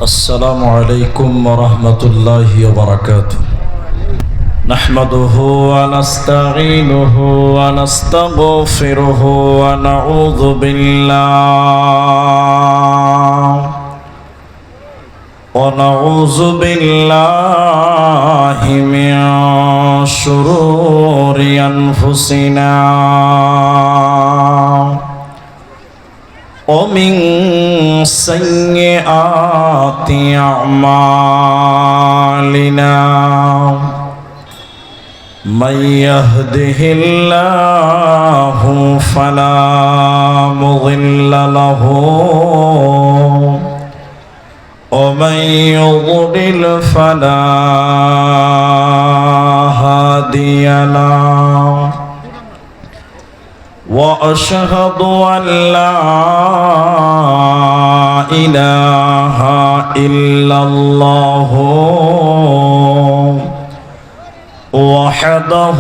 السلام عليكم ورحمة الله وبركاته. نحمده ونستعينه ونستغفره ونعوذ بالله من شرور أنفسنا ومن سيئات أعمالنا من يهده الله فلا مضل له ومن يضلل فلا هادي له وأشهد أن لا إله إلا الله وحده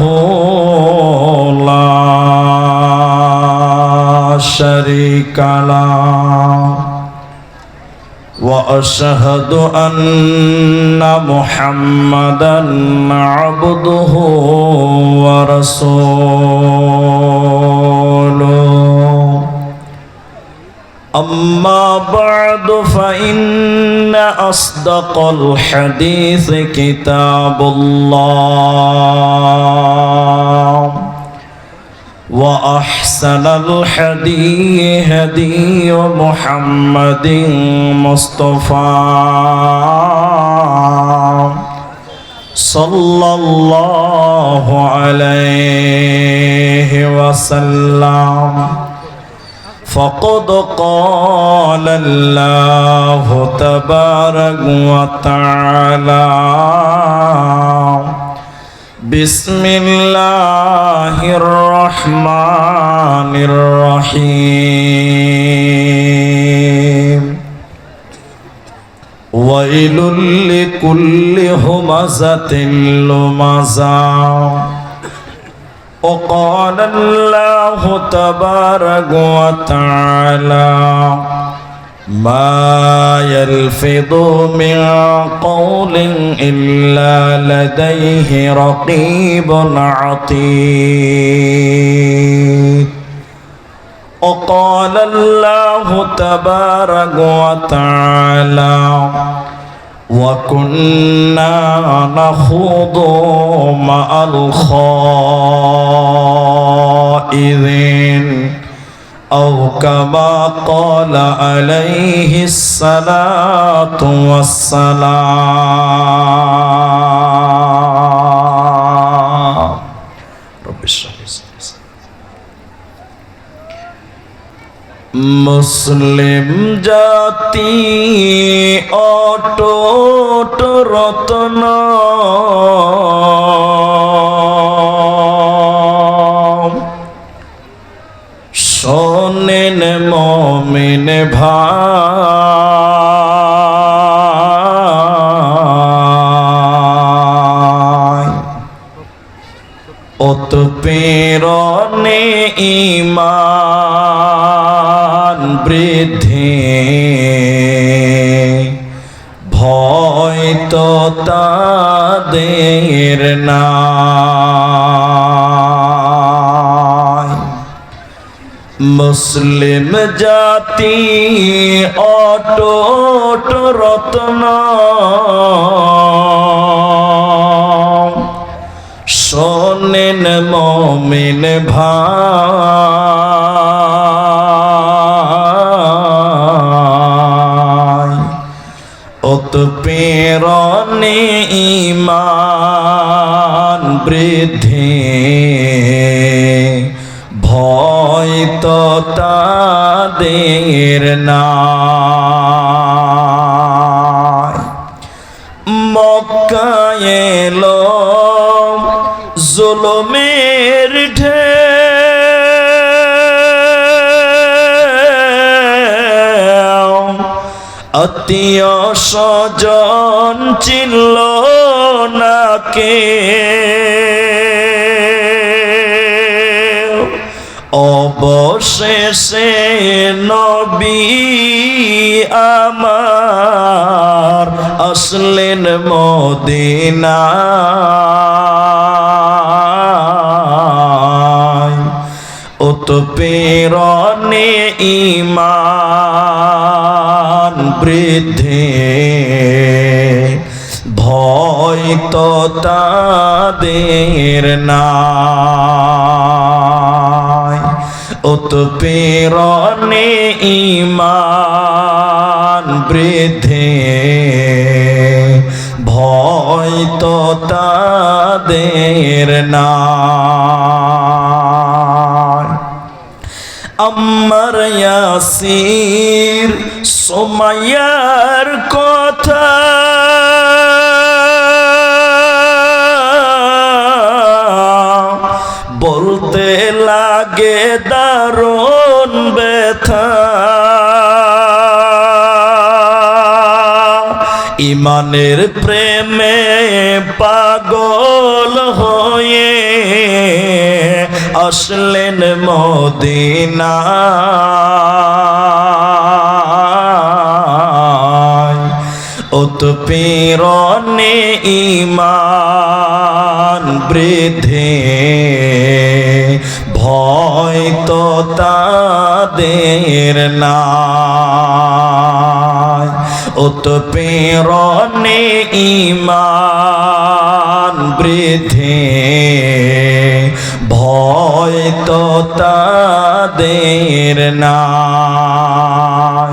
لا شريك له وأشهد أن محمدًا عبده ورسوله أما بعد فإن أصدق الحديث كتاب الله وأحسن الحديث هدي محمد مصطفى صلى الله عليه وسلم فقد قال الله تبارك وتعالى بسم الله الرحمن الرحيم ويل لكل همزة لمزة وقال الله تبارك وتعالى ما يلفظ من قول إلا لديه رقيب عتيد وقال الله تبارك وتعالى وكنا نخوض مع الخائضين أو كما قال عليه الصلاة والسلام رب اشرح لي صدري মুসলিম জাতি অটুট রত্ন শোনেন মুমিন ভাই উৎপীড়নে ঈমান বৃদ্ধি ভয় তো তাদের নাই মুসলিম জাতি অটুট রত্ন শোনেন মুমিন ভাই উৎপীড়নে ঈমান বৃদ্ধি ভয় তো তাদের নাই মক্কায় এলো জুলুমের ঢেউ আত্মীয় স্বজন চিনল না কে অবশেষে নবী আমার আসলেন মদিনায় উৎপীড়নে ঈমান বৃদ্ধি ভয় তো তাদের নাই উৎপীড়নে ঈমান বৃদ্ধি ভয় তো তাদের নাই আম্মার ইয়াসির সুমাইয়ার কথা বলতে লাগে দারুণ ব্যথা ইমানের প্রেমে পাগল হয়ে আসলেন মদিনায় উৎপীড়নে ঈমান বৃদ্ধি ভয় তো তাদের নাই উৎপীড়নে ঈমান বৃদ্ধি ভয় তো তাদের নাই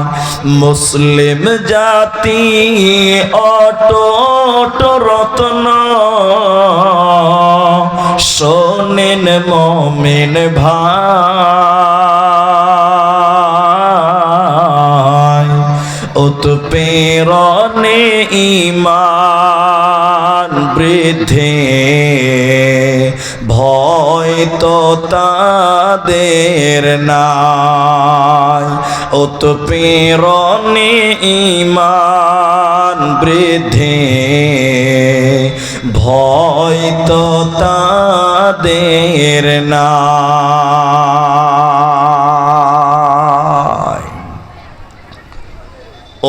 মুসলিম জাতি অটুট রত্ন শোনেন মুমিন ভাই উৎপীড়নে ঈমান বৃদ্ধি ভয় তো তাদের নাই উৎপীড়নে ঈমান বৃদ্ধি ভয় তো তাদের নাই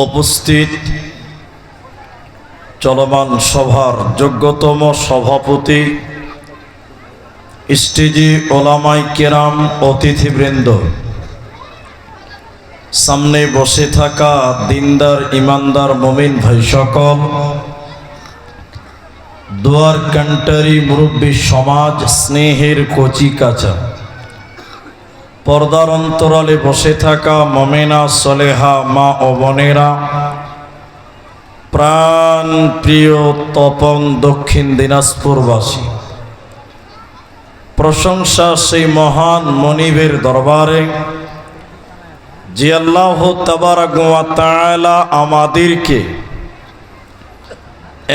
উপস্থিত চলমান সভার যোগ্যতম সভাপতি স্টেজি ওলামায়ে কেরাম অতিথিবৃন্দ সামনে বসে থাকা দিনদার ইমানদার মুমিন ভাই সকল দুয়ার কান্টারি মুরব্বী সমাজ স্নেহের কচি কাঁচা পর্দার অন্তরালে বসে থাকা মুমিনা সলেহা মা ও বোনেরা প্রাণ প্রিয় তপন দক্ষিণ দিনাজপুরবাসী প্রশংসা সেই মহান মনিবের দরবারে যে আল্লাহ তাবারক ওয়া তাআলা আমাদেরকে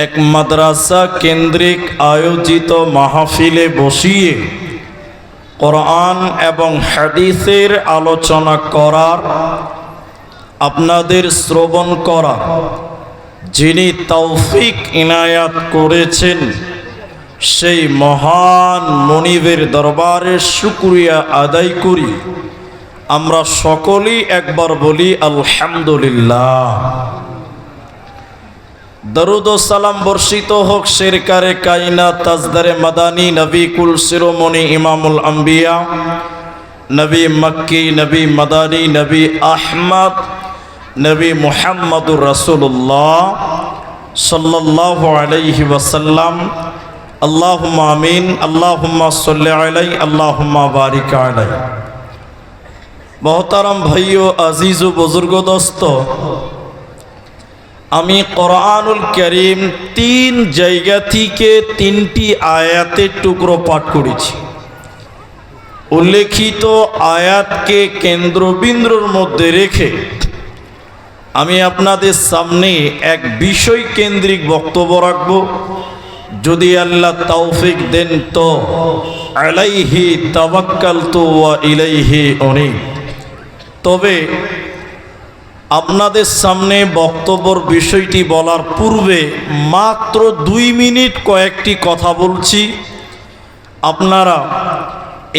এক মাদ্রাসা কেন্দ্রিক আয়োজিত মাহফিলে বসিয়ে কোরআন এবং হাদিসের আলোচনা করার আপনাদের শ্রবণ করার যিনি তৌফিক ইনায়াত করেছেন সেই মহান মনিবের দরবারে শুকরিয়া আদায় করি আমরা সকলেই একবার বলি আলহামদুলিল্লাহ দরুদ ও সালাম বর্ষিত হোক শেরকারে কায়নাত তাজদারে মাদানী নবী কুল শিরোমণি ইমামুল আম্বিয়া নবী মক্কি নবী মাদানী নবী আহমদ নবী মুহাম্মদুর রাসূলুল্লাহ সাল্লাল্লাহু আলাইহি ওয়াসাল্লাম আল্লাহুম্মা আমিন আল্লাহুম্মা সাল্লি আলাইহি আল্লাহুম্মা বারিক আলাইহি মোহতারাম ভাইও আজিজ ও বুজুর্গ দোস্ত আমি কোরআনুল কারীম 3 জায়গা থেকে 3টি আয়াতের টুকরো পাঠ করেছি উল্লেখিত আয়াতকে কেন্দ্রবিন্দুর মধ্যে রেখে আমি আপনাদের সামনে এক বিষয় কেন্দ্রিক বক্তব্য রাখব যদি আল্লাহ তৌফিক দেন তো আলাইহি তাওয়াক্কালতু ওয়া ইলাইহি উনীব তবে আপনাদের সামনে বক্তব্যের বিষয়টি বলার পূর্বে মাত্র 2 মিনিট কয়েকটি কথা বলছি আপনারা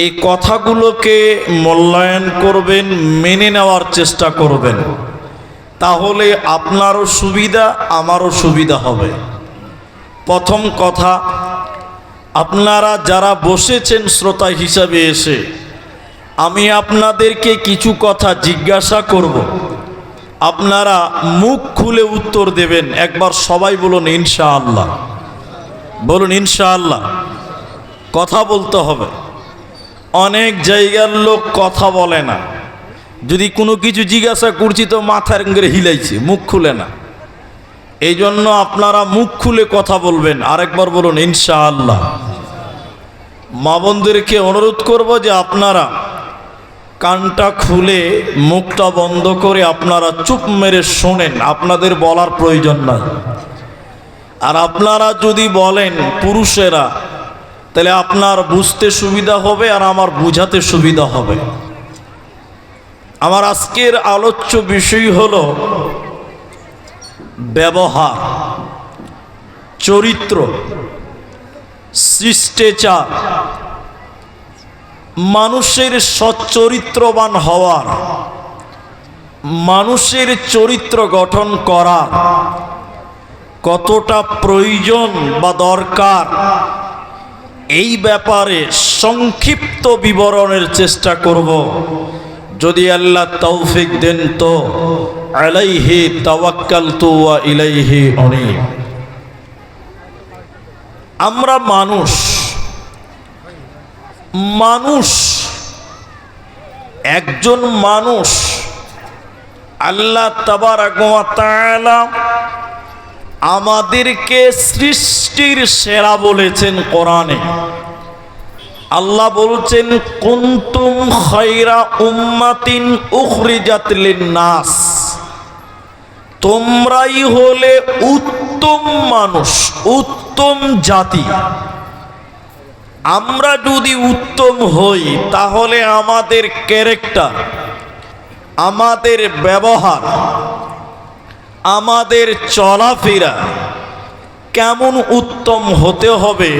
এই কথাগুলোকে মূল্যায়ন করবেন মেনে নেওয়ার চেষ্টা করবেন তাহলে আপনারও সুবিধা, আমারও সুবিধা হবে। প্রথম কথা, আপনারা যারা বসেছেন শ্রোতা হিসাবে এসে, আমি আপনাদেরকে কিছু কথা জিজ্ঞাসা করব, আপনারা মুখ খুলে উত্তর দেবেন। একবার সবাই বলুন ইনশাআল্লাহ, বলুন ইনশাআল্লাহ। কথা বলতে হবে। অনেক জায়গার লোক কথা বলে না, যদি কোনো কিছু জিজ্ঞাসা করছি তো মাথার করে হিলাইছে, মুখ খুলে না। এই জন্য আপনারা মুখ খুলে কথা বলবেন। আরেকবার বলুন ইনশাআল্লাহ। মা বোনদেরকে অনুরোধ করব যে আপনারা কানটা খুলে মুখটা বন্ধ করে আপনারা চুপ মেরে শোনেন, আপনাদের বলার প্রয়োজন নাই। আর আপনারা যদি বলেন পুরুষেরা, তাহলে আপনার বুঝতে সুবিধা হবে আর আমার বুঝাতে সুবিধা হবে। আমার আজকের আলোচ্য বিষয় হলো ব্যবহার, চরিত্র, শিষ্টাচার, মানুষের সচ্চরিত্রবান হওয়ার, মানুষের চরিত্র গঠন করার কতটা প্রয়োজন বা দরকার, এই ব্যাপারে সংক্ষিপ্ত বিবরণের চেষ্টা করব। যদি আল্লাহ তৌফিক দেন তো আলাইহি তাওয়াক্কালতু ওয়া ইলাইহি উনীব। আমরা মানুষ একজন মানুষ আল্লাহ তাবারক ওয়া তাআলা আমাদেরকে সৃষ্টির সেরা বলেছেন কোরআনে। আল্লাহ বলছেন কুনতুম খায়রা উম্মাতিন উখরিজাত লিন-নাস, তোমরাই হলে উত্তম মানুষ, উত্তম জাতি। আমরা যদি উত্তম হই তাহলে আমাদের ক্যারেক্টার, আমাদের ব্যবহার, আমাদের চলাফেরা কেমন উত্তম হতে হবে,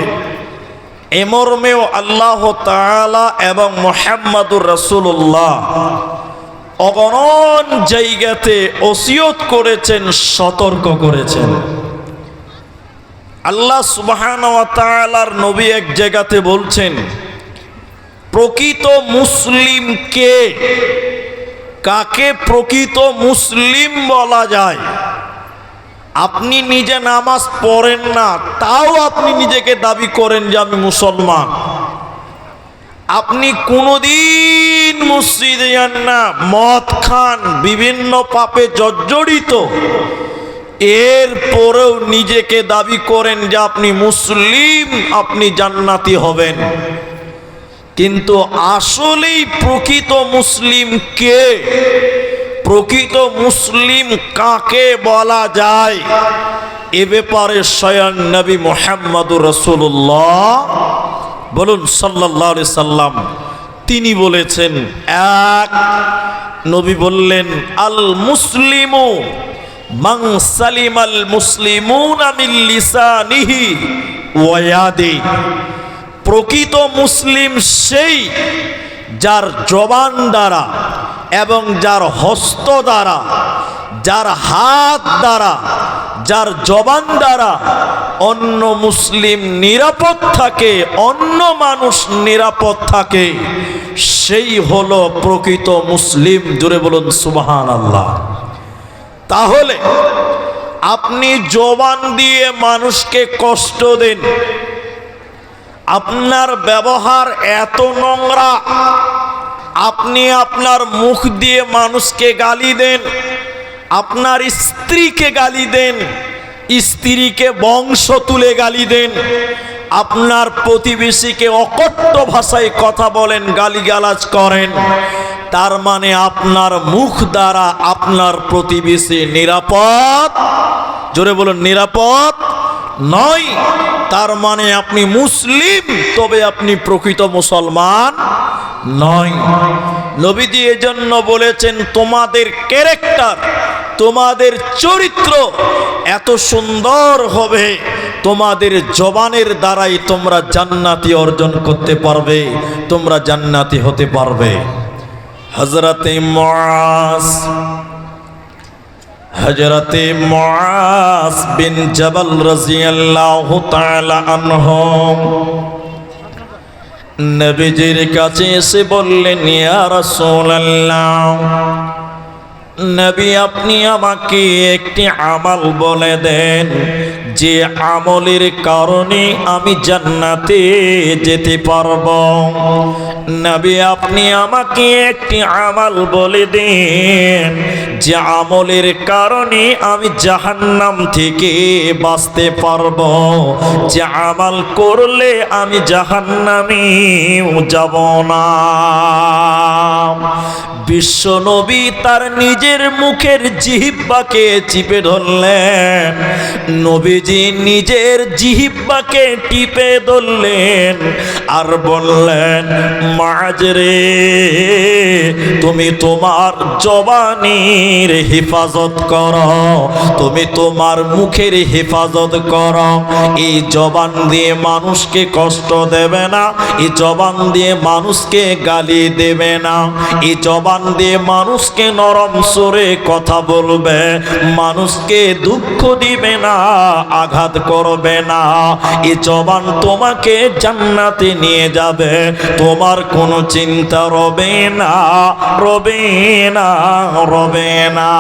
এ মর্মেও আল্লাহ তাআলা এবং মুহাম্মদুর রাসূলুল্লাহ অগণন জায়গাতে ওসিয়ত করেছেন, সতর্ক করেছেন। আল্লাহ সুবহানাহু ওয়া তাআলার নবী এক জায়গাতে বলছেন, প্রকৃত মুসলিম কে? কাকে প্রকৃত মুসলিম বলা যায়? আপনি নিজে নামাজ পড়েন না, তাও আপনি নিজেকে দাবি করেন যে আমি মুসলমান। আপনি কোনোদিন মসজিদে যান না, মদ খান, বিভিন্ন পাপে জর্জরিত, এরপরেও নিজেকে দাবি করেন যে আপনি মুসলিম, আপনি জান্নাতি হবেন। কিন্তু আসলেই প্রকৃত মুসলিম কে? প্রকৃত মুসলিম কাকে বলা যায়? এ ব্যাপারে স্বয়ং নবী মুহাম্মদুর রাসূলুল্লাহ বলুন সাল্লাল্লাহু আলাইহি সাল্লাম তিনি বলেছেন। এক, নবী বললেন আল মুসলিমু মান সালিমাল মুসলিমুনা মিন লিসানিহি ওয়া ইয়াদিহি। প্রকৃত মুসলিম সেই যার জবান দ্বারা এবং যার হস্ত দ্বারা, যার হাত দ্বারা, যার জবান দ্বারা অন্য মুসলিম নিরাপদ থাকে, অন্য মানুষ নিরাপদ থাকে, সেই হলো প্রকৃত মুসলিম। জোরে বলুন সুবহানাল্লাহ। তাহলে আপনি জবান দিয়ে মানুষকে কষ্ট দেন, আপনার ব্যবহার এত নোংরা, আপনি আপনার মুখ দিয়ে মানুষকে গালি দেন, আপনার স্ত্রীকে গালি দেন, স্ত্রীকে বংশ তুলে গালি দেন, আপনার প্রতিবেশীকে অকট্য ভাষায় কথা বলেন, গালিগালাজ করেন, তার মানে আপনার মুখ দ্বারা আপনার প্রতিবেশী নিরাপদ, জোরে বলুন নিরাপদ নয়। তার মানে আপনি মুসলিম, তবে আপনি প্রকৃত মুসলমান নয়। নবীজি এজন্য বলেছেন তোমাদের ক্যারেক্টার, তোমাদের চরিত্র এত সুন্দর হবে, তোমাদের জবানের দ্বারাই তোমরা জান্নাতি অর্জন করতে পারবে, তোমরা জান্নাতি হতে পারবে। হযরতে মুআজ হযরতে মুআজ বিন জাবাল রাদিয়াল্লাহু তাআলা আনহু নবীজির কাছে এসে বললেন, ইয়া রাসূলুল্লাহ, নবী আপনি আমাকে একটি আমল বলে দেন, যে আমলের কারণে আমি জান্নাতে যেতে পারব। নবী আপনি আমাকে একটি আমল বলে দেন, যে আমলের কারণে আমি জাহান্নাম থেকে বাঁচতে পারব, যে আমল করলে আমি জাহান্নামে যাব না। বিশ্ব নবী তার নিজের মুখের জিহ্বাকে চিপে ধরলেন। নবীজি নিজের জিহ্বাকে টিপে ধরলেন আর বললেন, মুআজ রে, তুমি তোমার জবানের হেফাজত করো, তুমি তোমার মুখের হেফাজত করো। এই জবান দিয়ে মানুষকে কষ্ট দেবে না, এই জবান দিয়ে মানুষকে গালি দেবে না, এই জবান দিয়ে মানুষকে নরম সুরে কথা বলবে, মানুষকে দুঃখ দিবে না, আঘাত করবে না। এই জবান তোমাকে জান্নাতে নিয়ে যাবে, তোমার কোনো চিন্তা রবে না, রবে না, রবে না।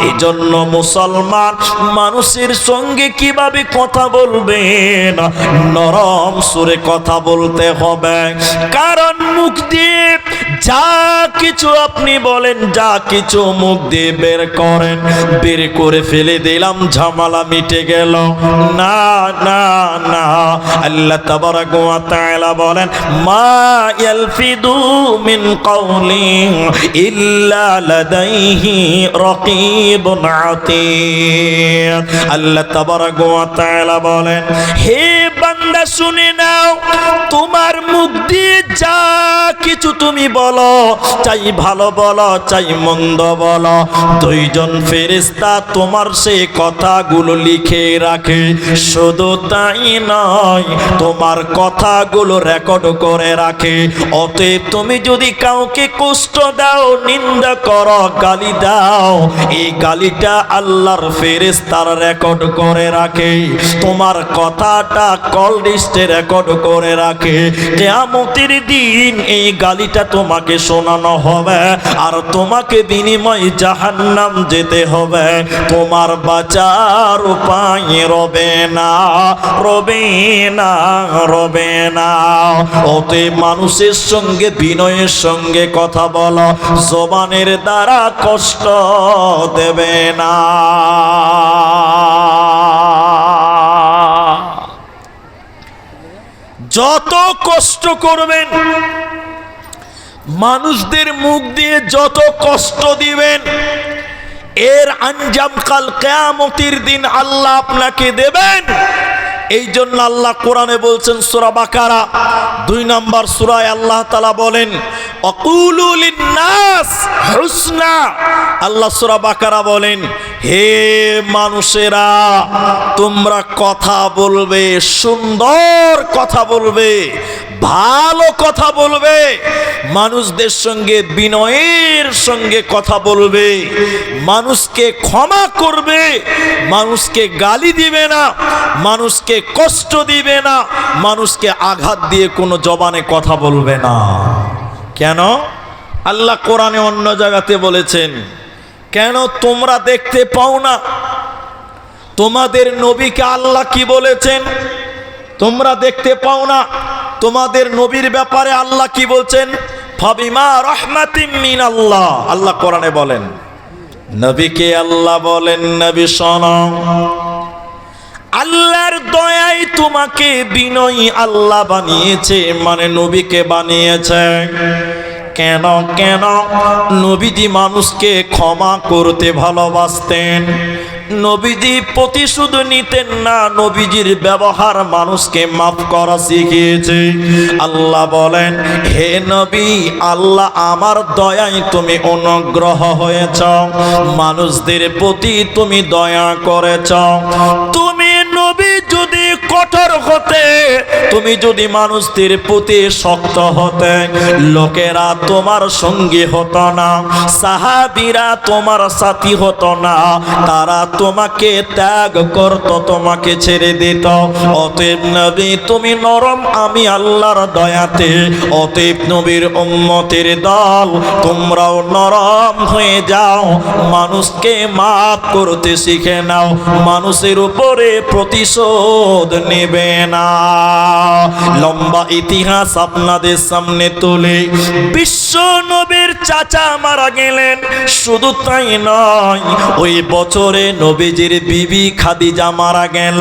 এই জন্য মুসলমান মানুষের সঙ্গে কিভাবে কথা বলবেন, নরম সুরে কথা বলতে হবে। কারণ মুখ দিয়ে যা কিছু আপনি বলেন, যা কিছু মুখ দিয়ে বের করেন, বের করে ফেলে দিলাম, ঝামেলা মিটে গেল না, না, না। আল্লাহ তাবারাক ওয়া তাআলা বলেন, মা ইয়ালফিদু মিন কাওলিন ইল্লা লাদাইহি রাকীবুন আতীদ। আল্লাহ তাবারাক ওয়া তাআলা বলেন, হে বান্দা শুনে নাও, তোমার মুখ দিয়ে যা কিছু তুমি বলো, চাই ভালো বলো, চাই মন্দ বলো, দুইজন ফেরেশতা তোমার সেই কথাগুলো লিখে রাখে। শুধু তাই নয়, তোমার কথাগুলো রেকর্ড করে রাখে। অতএব তুমি যদি কাউকে কষ্ট দাও, নিন্দা করো, গালি দাও, এই গালিটা আল্লাহর ফেরেশতারা রেকর্ড করে রাখে। তোমার কথাটা কল লিস্টে রেকর্ড করে রাখে। কিয়ামতের দিন এই গালিটা তোমাকে শোনানো হবে, আর তোমাকে বিনিময় জাহান্নাম যেতে হবে। তোমার বাঁচার উপায় রবে না, রবে না, রবে না। অতএব মানুষের সঙ্গে বিনয়ের সঙ্গে কথা বলো, জবানের দ্বারা কষ্ট দেবে না। যত কষ্ট করবেন, মানুষদের মুখ দিয়ে যত কষ্ট দিবেন, এর আঞ্জাম কাল কিয়ামতের দিন আল্লাহ আপনাকে দেবেন। এই জন্য আল্লাহ কোরআনে বলছেন, সূরা বাকারা 2 নম্বর সূরায় আল্লাহ তাআলা বলেন, অকুলু লিন-নাস হুসনা। আল্লাহ সূরা বাকারা বলেন, হে মানুষেরা, তোমরা কথা বলবে, সুন্দর কথা বলবে, ভালো কথা বলবে, মানুষদের সঙ্গে বিনয়ের সঙ্গে কথা বলবে, মানুষকে ক্ষমা করবে, মানুষকে গালি দিবে না, মানুষকে কষ্ট দিবে না, মানুষকে আঘাত দিয়ে কোনো জবানে কথা বলবে না। কেন? আল্লাহ কোরআনে অন্য জায়গাতে বলেছেন, কেন তোমরা দেখতে পাও না তোমাদের নবীকে আল্লাহ কি বলেছেন? তোমরা দেখতে পাও না তোমাদের নবীর ব্যাপারে আল্লাহ কি বলছেন? ফাবিমা রাহমাতিম মিনাল্লাহ। আল্লাহ কোরআনে বলেন, নবীকে আল্লাহ বলেন, নবী শোনো, আল্লাহর দয়ায় তোমাকে বিনয়ী আল্লাহ বানিয়েছে, মানে নবীকে বানিয়েছে। কেন? কেন? নবীজি মানুষকে ক্ষমা করতে ভালোবাসতেন, নবীজি প্রতিশোধ নিতেন না, নবীজির ব্যবহার মানুষকে মাফ করা শিখিয়েছে। আল্লাহ বলেন, হে নবী, আল্লাহ আমার দয়ায় তুমি অনুগ্রহ হয়েছ, মানুষদের প্রতি তুমি দয়া করেছ। তুমি নবী যদি কঠোর হতে, তুমি যদি মানুষদের প্রতি শক্ত হতে, লোকেরা তোমার সঙ্গী হতো না, সাহাবীরা তোমার সাথী হতো না, তারা তোমাকে ত্যাগ করত, তোমাকে ছেড়ে দিত। অতএব নবী তুমি নরম, আমি আল্লাহর দয়াতে অতএব নবীর উম্মতের দল তোমরাও নরম হয়ে যাও, মানুষকে মাফ করতে শিখে নাও, মানুষের উপরে প্রতিশোধ নেবে না। লম্বা ইতিহাস আপনাদের সামনে তুলে, বিশ্ব নবীর চাচা মারা গেলেন, শুধু তাই নয় ওই বছরে নবীজির বিবি খাদিজা মারা গেল,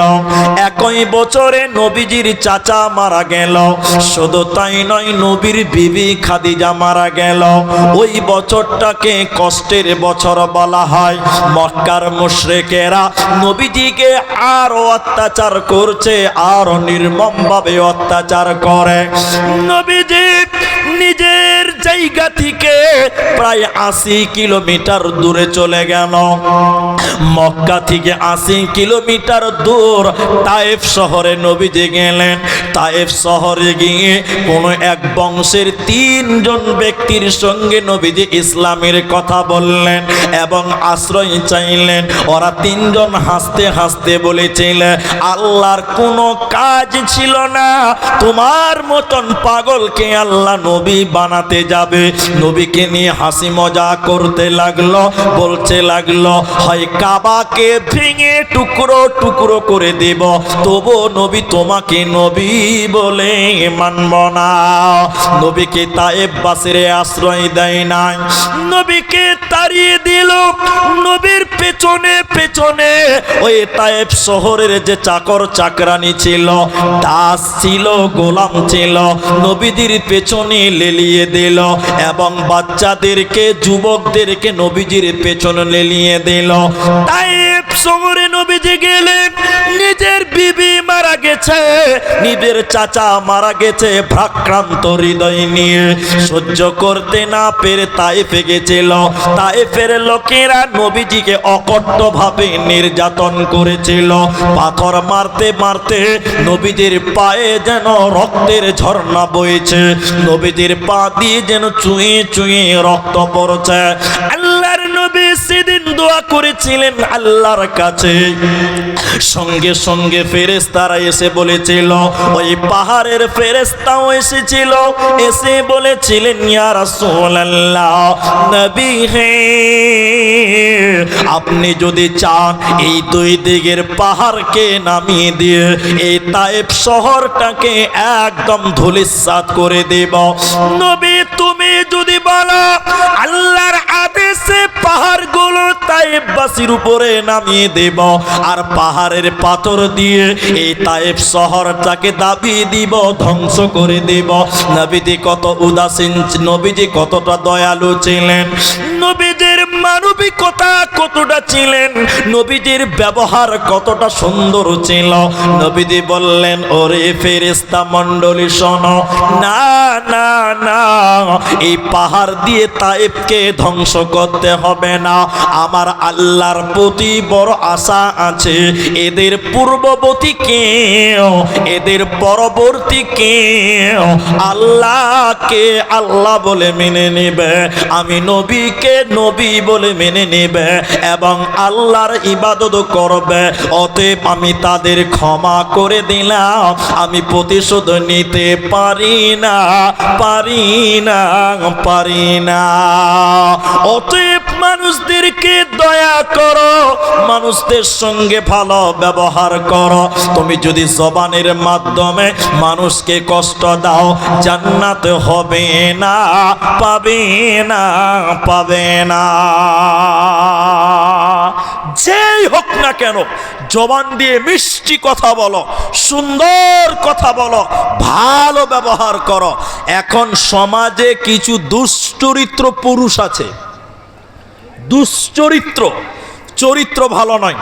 একই বছরে নবীজির চাচা মারা গেল, শুধু তাই নয় নবীর বিবি খাদিজা মারা গেল। ওই বছরটাকে কষ্টের বছর বলা হয়। মক্কার মুশরিকেরা নবীজিকে আরো অত্যাচার করছে, আরো নির্মমভাবে অত্যাচার করে। নবীজি নিজের জায়গা থেকে প্রায় 80 কিলোমিটার দূরে চলে গেল। মক্কা থেকে 80 কিলোমিটার দূর তায়েফ শহরে নবীজি গেলেন। তায়েফ শহরে গিয়ে কোন এক বংশের 3 জন ব্যক্তির সঙ্গে নবীজি ইসলামের কথা বললেন এবং আশ্রয় চাইলেন। ওরা 3 জন হাসতে হাসতে বলেছিলেন, আল্লাহর কোনো কাজ ছিল না, তোমার মতন পাগলকে আল্লাহ নবী বানাতে যাবে। নবীকে নিয়ে হাসি মজা করতে লাগলো, বলতে লাগলো হয় কাবাকে ভেঙে টুকরো টুকরো করে দেব, তবু নবী তোমাকে নবী বলে মানব না। নবীকে তায়েফ বাসীরে আশ্রয় দেয় নাই, নবীকে তাড়িয়ে দিল। নবীর পেছনে পেছনে ওই তায়েফ শহরের যে চাকর চাকরানি ছিল, দাস ছিল, গোলাম ছিল, নবীজির পেছনে লেলিয়ে দিল এবং বাচ্চাদেরকে যুবকদেরকে নবীজির পেছনে লেলিয়ে দিল। তায়েফ শহরে নবীজি গেলেন, নিজের বিবি মারা গেছে, নিজের চাচা মারা গেছে, ভারাক্রান্ত হৃদয় নিয়ে সহ্য করতে না পেরে তায়েফে গেছিল। তায়েফের লোকেরা নবীজিকে অকট্টভাবে নির্যাতন করেছিল, পাথর মারতে মারতে নবীজির পায়ে যেন রক্তের ঝর্ণা বইছে, নবীজির পা দিয়ে যেন চুঁয়ে চুঁয়ে রক্ত পড়ছে। আল্লাহর নবী সেদিন দোয়া করেছিলেন আল্লাহর কাছে, সঙ্গে সঙ্গে ফেরেশতারা এসে বলেছিল, ওই পাহাড়ের ফেরেশতাও এসেছিল, এসে বলেছিলেন ইয়া রাসূলুল্লাহ, নবী হে আপনি যদি চান এই 2 দিকের পাহাড়কে নামিয়ে দিয়ে এই তায়েফ শহরটাকে একদম ধূলিসাৎ করে দেব। নবী তুমি যদি বলো আল্লাহর আদেশে পাহাড়গুলো তায়েফবাসীর উপরে নামিয়ে দেব আর পাহাড়ের পাথর দিয়ে এই তায়েফ শহরটাকে দাবিয়ে দিব, ধ্বংস করে দেব। নবীজি কত উদাসীন, নবীজি কতটা দয়ালু ছিলেন, নবীজির মানবিকতা কতটা ছিলেন, নবীজির ব্যবহার কতটা সুন্দর ছিল। নবীজি বললেন, ওরে ফেরেশতা মণ্ডলী শোনো, না না না, এই পাহাড় দিয়ে তায়েফকে ধ্বংস করতে হবে না। আমার আল্লাহর প্রতি বড় আশা আছে, এদের পূর্ববর্তী কেউ, এদের পরবর্তী কেউ আল্লাহকে আল্লাহ বলে মেনে নেবে, আমি নবীকে নবী বলে মেনে নেবে এবং আল্লাহর ইবাদত করবে। অতএব আমি তাদের ক্ষমা করে দিলাম, আমি প্রতিশোধ নিতে পারি না, পারি না, পারি না। অতএব মানুষদেরকে দয়া করো, মানুষদের সঙ্গে ভালো ব্যবহার করো। তুমি যদি জবানের মাধ্যমে মানুষকে কষ্ট দাও, জান্নাত হবে না, পাবে না, পাবে না। যেই হোক না কেন জবান দিয়ে মিষ্টি কথা বলো, সুন্দর কথা বলো, ভালো ব্যবহার করো। এখন সমাজে কিছু দুশ্চরিত্র পুরুষ আছে, দুশ্চরিত্র, চরিত্র ভালো নয়,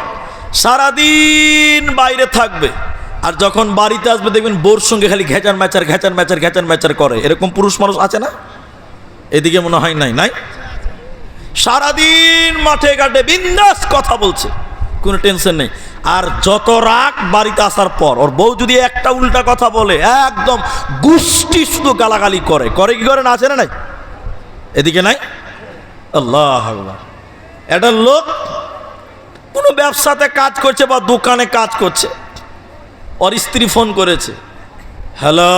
সারাদিন বাইরে থাকবে আর যখন বাড়িতে আসবে দেখবেন বোর সঙ্গে খালি ঘেঁচার ম্যাচার ঘেঁচার ম্যাচার ঘেঁচার ম্যাচার করে। এরকম পুরুষ মানুষ আছে না? এদিকে মনে হয় নাই, নাই? সারাদিন মাঠে ঘাটে বিন্দাস কথা বলছে, কোনো টেনশন নেই। আর যত রাগ বাড়িতে আসার পর ওর বউ যদি একটা উল্টা কথা বলে একদম গুষ্টি শুধু গালাগালি করে কি করে না, আছে না নাই? এদিকে নাই? আল্লাহ আকবার। একটা লোক কোনো ব্যবসাতে কাজ করছে বা দোকানে কাজ করছে, ওর স্ত্রী ফোন করেছে, হ্যালো,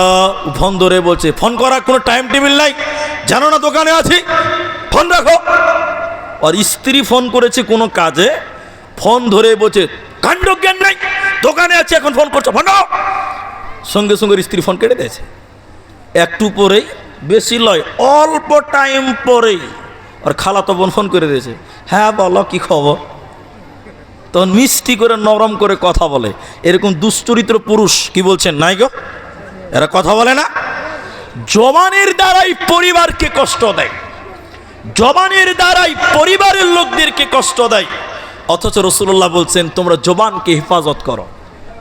ফোন ধরে বলছে ফোন করার কোনো টাইম টেবিল নাই, জানো না দোকানে আছি, ফোন রাখো। আর স্ত্রী ফোন করেছে কোনো কাজে, ফোন ধরে বলছে কাণ্ড জ্ঞান নাই, দোকানে আছে এখন ফোন করছো, ফোন রাখো। সঙ্গে সঙ্গে স্ত্রী ফোন কেটে দিয়েছে। একটু পরেই, বেশি লয় অল্প টাইম পরেই আর খালাতো বোন ফোন করে দিয়েছে, হ্যাঁ বলো কি খবর। তখন মিষ্টি করে নরম করে কথা বলে। এরকম দুশ্চরিত্র পুরুষ কি বলছেন নাই গো? এরা কথা বলে না? জবানের দ্বারাই পরিবারকে কষ্ট দেয়, জবানের দ্বারাই পরিবারের লোকদেরকে কষ্ট দেয়। অথচ রাসূলুল্লাহ বলছেন তোমরা জবানকে হেফাজত করো,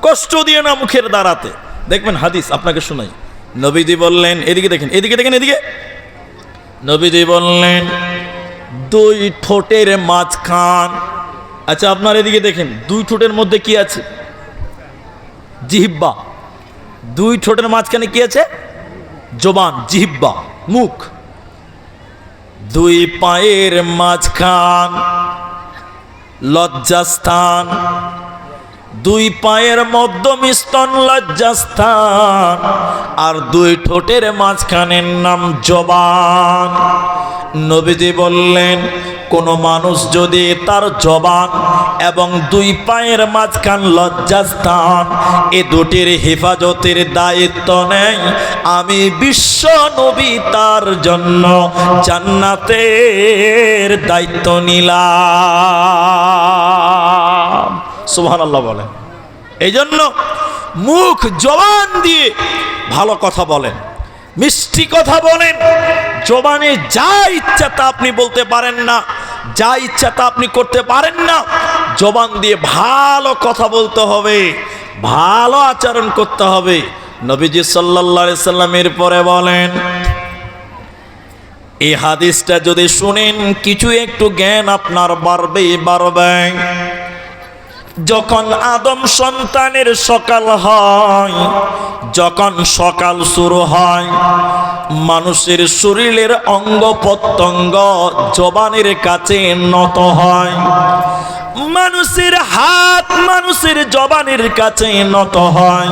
কষ্ট দিয়ে না মুখের দ্বারাতে। দেখবেন হাদিস আপনাকে শোনাই, নবীজি বললেন, এদিকে দেখেন, এদিকে দেখেন, এদিকে। নবীজি বললেন দুই ঠোঁটের মাঝখান, আচ্ছা আপনার এদিকে দেখেন, দুই ঠোঁটের মধ্যে কি আছে? জিহ্বা। দুই ঠোঁটের মাঝখানে কি আছে? জবান, জিহ্বা, মুখ। দুই পায়ের মাঝখান লজ্জাস্থান, দুই পায়ের মধ্যমস্তন লজ্জাস্থান, আর দুই ঠোঁটের মাঝখানের নাম জবান। নবীজি বললেন কোন মানুষ যদি তার জবান এবং দুই পায়ের মাঝখান লজ্জাস্থান এ দুটির হেফাজতের দায়িত্ব নেয়, আমি বিশ্ব নবী তার জন্য জান্নাতের দায়িত্ব নিলাম। সুবহানাল্লাহ বলেন। এই জন্য মুখ জবান দিয়ে ভালো কথা বলেন, মিষ্টি কথা বলেন। জবানে যা ইচ্ছা তা আপনি বলতে পারেন না, যা ইচ্ছা তা আপনি করতে পারেন না। জবান দিয়ে ভালো কথা বলতে হবে, ভালো আচরণ করতে হবে। নবীজি সাল্লাল্লাহু আলাইহি সাল্লামের পরে বলেন, এই হাদিসটা যদি শুনেন কিছু একটু জ্ঞান আপনার বাড়বে। যখন আদম সন্তানের সকাল হয়, যখন সকাল শুরু হয়, মানুষের শরীরের অঙ্গ প্রত্যঙ্গ জবানের কাছে নত হয়। মানুষের হাত মানুষের জবানের কাছে নত হয়,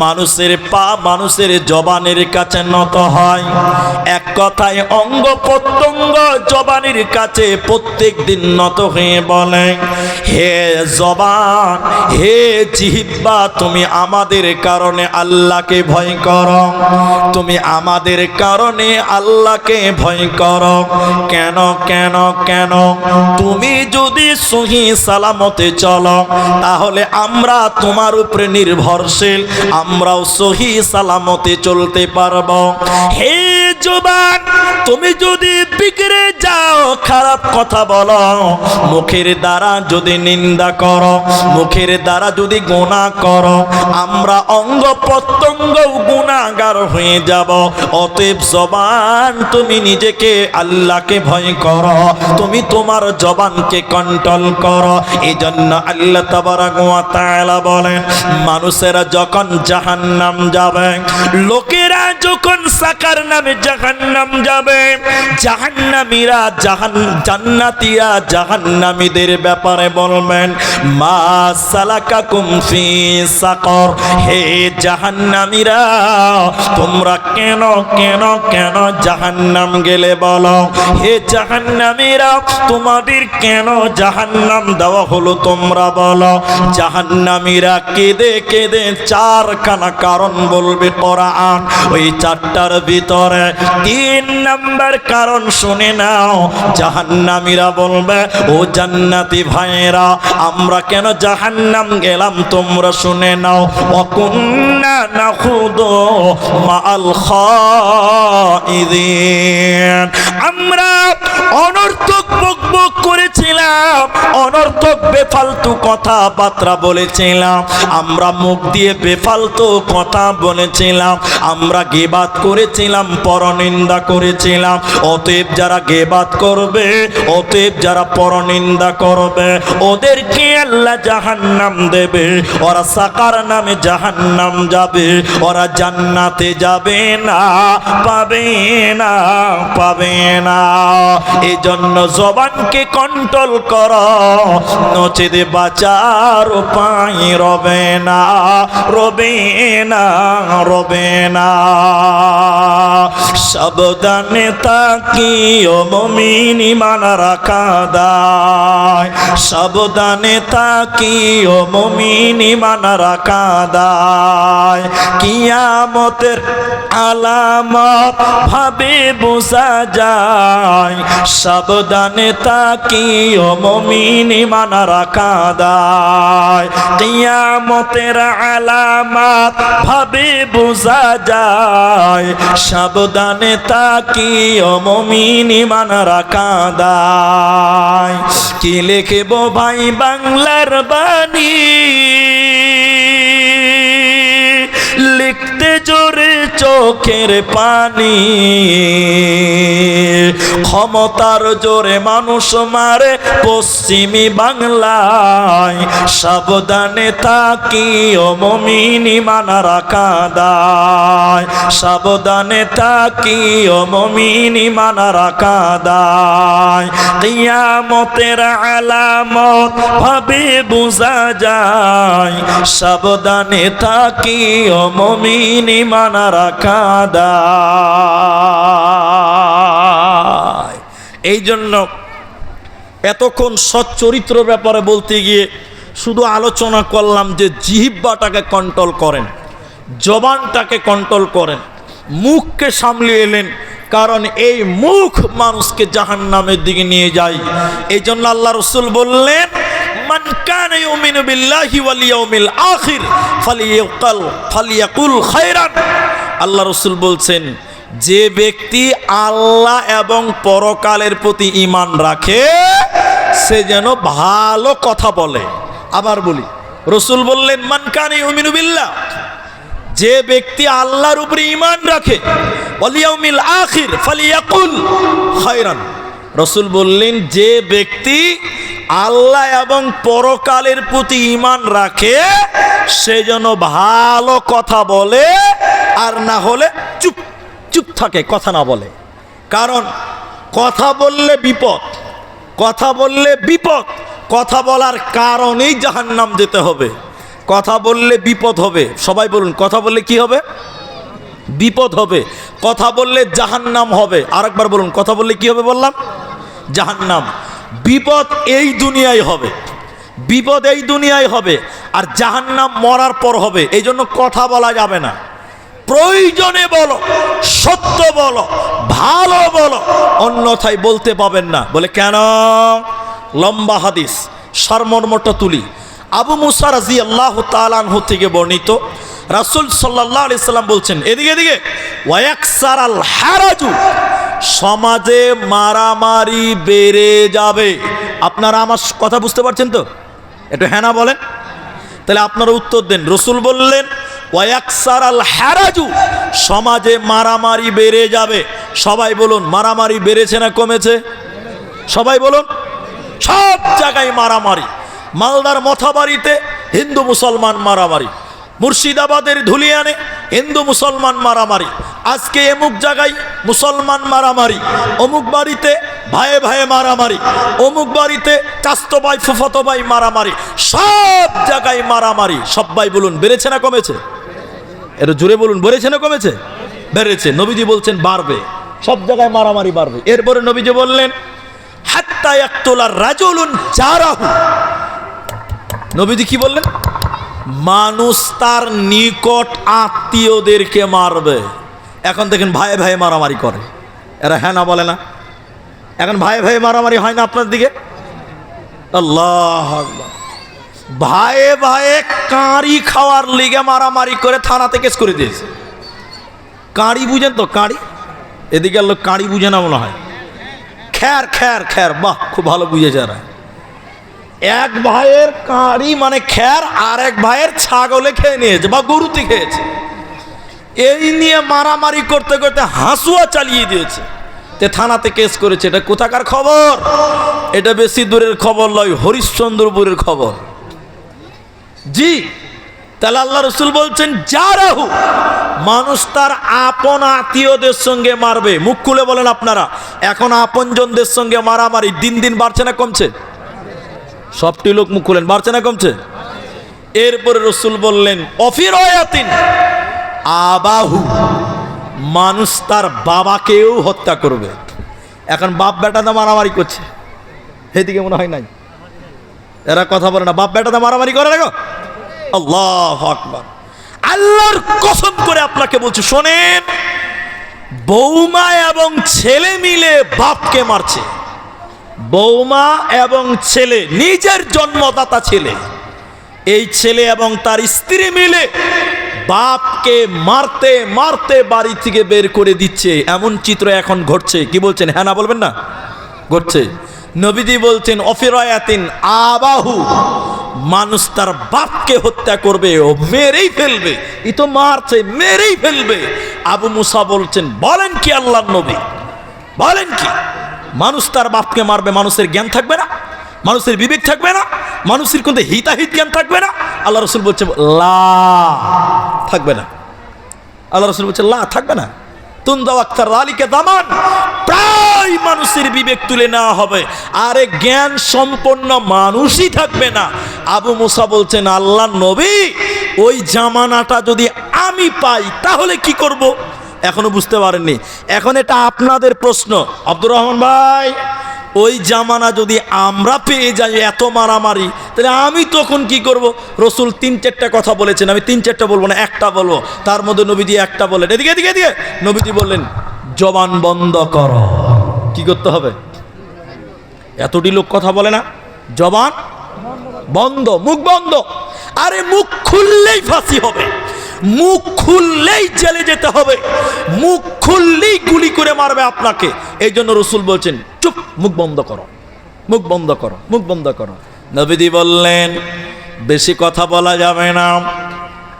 মানুষের পা মানুষের জবানের কাছে নত হয়। এক কথায় অঙ্গ প্রত্যঙ্গ জবানের কাছে প্রত্যেক দিন নত হয়ে বলে, হে জবান, হে জিহ্বা, তুমি আমাদের কারণে আল্লাহকে ভয় করো, তুমি আমাদের কারণে আল্লাহকে ভয় করো। কেন কেন কেন? তুমি যদি সহি সালামতে চলো তাহলে আমরা তোমার উপরে নির্ভরশীল, আমরাও সহি সালামতে চলতে পারবো। হে জবান, তুমি যদি বিগড়ে যাও, খারাপ কথা বলো, মুখের দ্বারা যদি নিন্দা করো, মুখের দ্বারা যদি গুনাহ করো, আমরা অঙ্গ প্রত্যঙ্গ গুনাহগার হয়ে যাব। অতএব জবান, তুমি নিজেকে আল্লাহকে ভয় করো, তুমি তোমার জবানকে কন্ট্রোল করো। এই জন্য আল্লাহ তাবারক ওয়া তাআলা বলেন, মানুষেরা যখন জাহান্নাম যাবে, লোকেরা যখন সাকার নামে জাহান্নাম যাবে, জাহান্নামীরা জান্নাতীরা জাহান্নামীদের ব্যাপারে বলবেন, মা সালাকাকুম ফি সাকর, হে জাহান্নামীরা তোমরা কেন কেন কেন জাহান্নাম গেলে বলো। হে জাহান্নামীরা তোমাদের কেন জাহান্নাম দেওয়া হলো তোমরা বলো। জাহান্নামীরা কেঁদে কেঁদে চারখানা কারণ বলবে কোরআন। ওই চারটার ভিতরে 3 নাম্বার কারণ শুনে নাও। জাহান্নামীরা বলবে, ও জান্নাতি ভাইরা, আমরা কেন জাহান্নাম গেলাম তোমরা শুনে নাও। ওয়াকুন্না নাখুদু মাআল খাইদিন, আমরা অনর্থক বকবক করেছিলাম, অনর্থক বেফালতু কথাবার্তা বলেছিলাম, আমরা মুখ দিয়ে বেফালতু কথা বলেছিলাম, আমরা গীবাত করেছিলাম, পরনিন্দা করেছিলাম। অতএব যারা গীবাত গীবাত করবে, অতএব যারা পরনিন্দা করবে ওদেরকে আল্লাহ জাহান্নাম দেবে, ওরা সাকার নামে জাহান্নাম যাবে, ওরা জান্নাতে যাবে না, পাবে না, পাবে না। এই জন্য জবানকে কন্ট্রোল করো, নচেতে বাঁচার উপায় রবে না, রবে না, রবে না। সাবধানে তাকিও মুমিন ঈমান রাখা দায়, সাবধানে তাকিও মুমিন ঈমান রাখা দায়। কিয়ামতের আলামত ভাবে বোঝা যায়, সাবধানে তাকিও মুমিন ঈমান রাখা দায়। কিয়ামতের আলামত ভাবে বোঝা যায়, সাবধানে তাকিও মুমিন ঈমান রাখা দায়। কি লিখব ভাই বাংলার বাণী, লিখতে জোরে চোখের পানি, ক্ষমতার জোরে মানুষ মারে পশ্চিমী বাংলায়, সাবধানে তাকিও মুমিন ঈমান রাখা দায়, সাবধানে তাকিও মুমিন ঈমান রাখা দায়। কিয়ামতের আলামত ভাবে বোঝা যায়, সাবধানে তাকিও মুমিন ঈমান রাখা দায়। এই জন্য এতক্ষণ সচ্চরিত্র ব্যাপারে বলতে গিয়ে শুধু আলোচনা করলাম যে জিহ্বাটাকে কন্ট্রোল করেন, জবানটাকে কন্ট্রোল করেন, মুখকে সামলিয়ে এলেন, কারণ এই মুখ মানুষকে জাহান্নামের দিকে নিয়ে যায়। এই জন্য আল্লাহ রাসূল বললেন, মান কানা ইউমিনু বিল্লাহি ওয়াল ইয়াউমিল আখির ফালিয়াকুল খায়রান। আল্লাহ রাসূল বলছেন, যে ব্যক্তি আল্লাহ এবং পরকালের প্রতি ঈমান রাখে সে যেন ভালো কথা বলে। আবার বলি, রাসূল বললেন মান কানা ইউমিনু বিল্লাহ, যে ব্যক্তি আল্লাহর উপরে ঈমান রাখে, ওয়াল ইয়াউমিল আখির ফালিয়াকুল খায়রান। রাসূল বললেন, যে ব্যক্তি আল্লাহ এবং পরকালের প্রতি ঈমান রাখে সে যেন ভালো কথা বলে, আর না হলে চুপ চুপ থাকে, কথা না বলে। কারণ কথা বললে বিপদ, কথা বললে বিপদ, কথা বলার কারণেই জাহান্নাম যেতে হবে। কথা বললে বিপদ হবে। সবাই বলুন, কথা বললে কি হবে? বিপদ হবে। কথা বললে জাহান্নাম হবে। আরেকবার বলুন, কথা বললে কি হবে বললাম? জাহান্নাম। বিপদ এই দুনিয়ায় হবে, বিপদ এই দুনিয়ায় হবে, আর জাহান্নাম মরার পর হবে। এই জন্য কথা বলা যাবে না। প্রয়োজনে বলো, সত্য বলো, ভালো বলো, অন্যথায় বলতে পাবেন না। বলে কেন? লম্বা হাদিস, সারমর্মটা তুলি। আবু মুসা রাদিয়াল্লাহু তাআলা আনহু থেকে বর্ণিত, রাসূল সাল্লাল্লাহু আলাইহি সাল্লাম বলছেন, এদিকে এদিকে, ওয়ায়াকসারাল হারাজু, সমাজে মারামারি বেড়ে যাবে। আপনারা আমার কথা বুঝতে পারছেন তো? একটু হ্যাঁ না বলেন, তাহলে আপনারা উত্তর দেন। রাসূল বললেন ওয়ায়াকসারাল হারাজু, সমাজে মারামারি বেড়ে যাবে। সবাই বলুন, মারামারি বেড়েছে না কমেছে? সবাই বলুন। সব জায়গায় মারামারি। মালদার মথাবাড়িতে হিন্দু মুসলমান মারামারি, মুর্শিদাবাদের ধুলিয়ানে হিন্দু মুসলমান মারামারি, আজকে এমুক জায়গায় মুসলমান মারামারি, অমুক বাড়িতে ভাইয়ে ভাইয়ে মারামারি, অমুক বাড়িতে চাস্তো ভাই ফুফাতো ভাই মারামারি, সব জায়গায় মারামারি। সবাই বলুন, বেড়েছে না কমেছে? এটা জোরে বলুন, বেড়েছে না কমেছে? বেড়েছে। নবীজি বলছেন বাড়বে, সব জায়গায় মারামারি বাড়বে। এরপরে নবীজি বললেন হাত্তা ইয়াকতুলা রাজুলুন জারাহু। নবীজি কি বললেন? মানুষ তার নিকট আত্মীয়দেরকে মারবে। এখন দেখেন ভাই ভাই মারামারি করে, এরা হ্যাঁ না বলে না? এখন ভাই ভাই মারামারি হয় না আপনার দিকে? আল্লাহু আকবার। ভাইয়ে ভাইয়ে কাঁড়ি খাওয়ার লিগে মারামারি করে থানাতে কেস করে দিয়েছে। কাঁড়ি বুঝেন তো? কাঁড়ি, এদিকে লোক কাঁড়ি বুঝে না মনে হয়। খ্যার খ্যার খ্যার, বাহ, খুব ভালো বুঝেছে এরা। এক ভাইয়ের কাঁড়ি মানে খ্যার, আর এক ভাইয়ের ছাগলে খেয়ে নিয়েছে বা গরুতে খেয়েছে। এই নিয়ে মারামারি করতে করতে হাসুয়া চালিয়ে দিয়েছে। তে থানাতে কেস করেছে। এটা কোথাকার খবর? এটা বেশি দূরের খবর নয়, হরিশ্চন্দ্রপুরের খবর। জি, তাহলে আল্লাহ রসুল বলছেন জারাহু, মানুষ তার আপন আত্মীয়দের সঙ্গে মারবে। মুখ খুলে বলেন আপনারা, এখন আপনজনদের সঙ্গে মারামারি দিন দিন বাড়ছে না কমছে? সবটি লোক মুখ খুলেন, বাড়ছে না কমছে? এরপরে রসুল বললেন অফিরায়াতিন আবাহু, মানুষ তার বাবাকেও হত্যা করবে। এখন বাপ বেটাতে মারামারি করছে, এদিকে মনে হয় নাই, এরা কথা বলে না, বাপ বেটাতে মারামারি করে না গো। আল্লাহু আকবার। আল্লাহর কসম করে আপনাকে বলছি, শোনেন, বৌমা এবং ছেলে মিলে বাপকে মারছে। বৌমা এবং ছেলে, নিজের জন্মদাতা ছেলে, এই ছেলে এবং তার স্ত্রী মিলে বাপকে মারতে মারতে বাড়ি থেকে বের করে দিচ্ছে। এমন চিত্র এখন ঘটছে। কি বলছেন? হ্যাঁ না বলবেন না? ঘটছে। নবীজি বলছেন অফিরায়াতিন আবাহু, মানুষ তার বাপকে হত্যা করবে, ও মেরেই ফেলবে। ই তো মারছে, মেরেই ফেলবে। আবু মুসা বলছেন, বলেন কি আল্লাহর নবী, বলেন কি? মানুষ তার বাপকে মারবে, মানুষের জ্ঞান থাকবে না? মানুষের বিবেক থাকবে না? মানুষের কিন্তু হিতাহিত জ্ঞান থাকবে না? আল্লাহ রসুল বলছে লা, থাকবে না। আল্লাহ রসুল বলছে লা, থাকবে না। তুন্দা আক্তার আলীকে দামান, প্রায় মানুষের বিবেক তুলে নেওয়া হবে, আরে জ্ঞান সম্পন্ন মানুষই থাকবে না। আবু মুসা বলছেন আল্লাহ নবী, ওই জামানাটা যদি আমি পাই তাহলে কি করব? এখনো বুঝতে পারেননি। এখন এটা আপনাদের প্রশ্ন। আব্দুর রহমান ভাই, ওই জামানা যদি আমরা পেয়ে যাই এত মারামারি, তাহলে আমি তখন কি করব? রসুল 3-4টা কথা বলেছেন, আমি 3-4টা বলবো না, একটা বলবো। তার মধ্যে নবীজি একটা বলেন, এদিকে এদিকে এদিকে, নবীজি বললেন জবান বন্ধ করো। কি করতে হবে? এতটি লোক কথা বলে না, জবান বন্ধ, মুখ বন্ধ। আরে মুখ খুললেই ফাঁসি হবে, মুখ খুললেই জেলে যেতে হবে, মুখ খুললেই গুলি করে মারবে আপনাকে। এই জন্য রসুল বলছেন চুপ, মুখ বন্ধ করো, মুখ বন্ধ করো, মুখ বন্ধ করো। নবীজি বললেন বেশি কথা বলা যাবে না।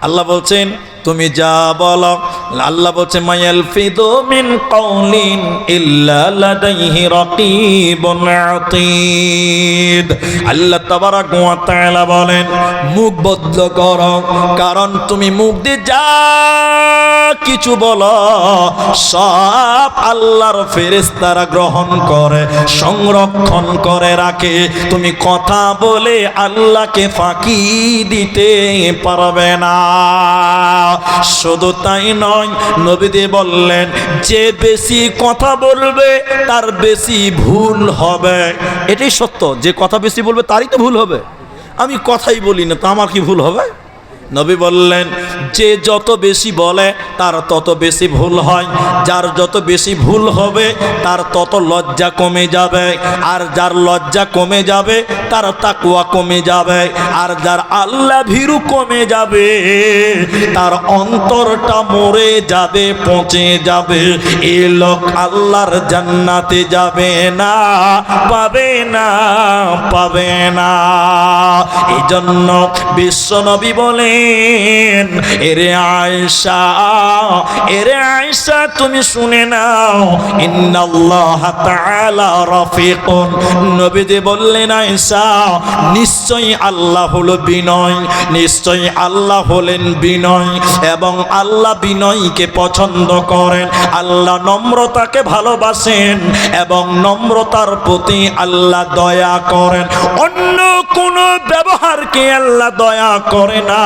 আল্লাহ বলছেন তুমি যা বলো, আল্লাহ বলছেন মায়ালফিদু মিন কাউলিন ইল্লা লাদাইহি রাকিবুন আতীদ। আল্লাহ তাবারাক ওয়া তাআলা বলেন মুখ বন্ধ করো, কারণ তুমি মুখ দিয়ে যা কিছু বলো সব আল্লাহর ফেরেশতারা গ্রহণ করে, সংরক্ষণ করে রাখে। তুমি কথা বলে আল্লাহকে ফাঁকি দিতে পারবে না। শুধু তাই নয়, নবীজি বললেন যে বেশি কথা বলবে তার বেশি ভুল হবে। এটাই সত্য, যে কথা বেশি বলবে তারই তো ভুল হবে। আমি কথাই বলি না, তো আমার কি ভুল হবে? নবী বললেন যে যত বেশি বলে তার তত বেশি ভুল হয়, যার যত বেশি ভুল হবে তার তত লজ্জা কমে যাবে, আর যার লজ্জা কমে যাবে তার তাকওয়া কমে যাবে, আর যার আল্লাহ ভীরু কমে যাবে তার অন্তরটা মরে যাবে, পচে যাবে। এই লোক আল্লাহর জান্নাতে যাবে না, পাবে না, পাবে না। এই জন্য বিশ্বনবী বলে এরে আয়েশা, এরে আয়েশা তুমি শুনে নাও, ইন্নাল্লাহ তাআলা রাফিকুন। নবীজি বললেন আয়েশা নিশ্চয়ই আল্লাহ হলো বিনয়, নিশ্চয়ই আল্লাহ হলেন বিনয়, এবং আল্লাহ বিনয়কে পছন্দ করেন। আল্লাহ নম্রতাকে ভালোবাসেন এবং নম্রতার প্রতি আল্লাহ দয়া করেন। অন্য কোন ব্যবহারকে আল্লাহ দয়া করে না,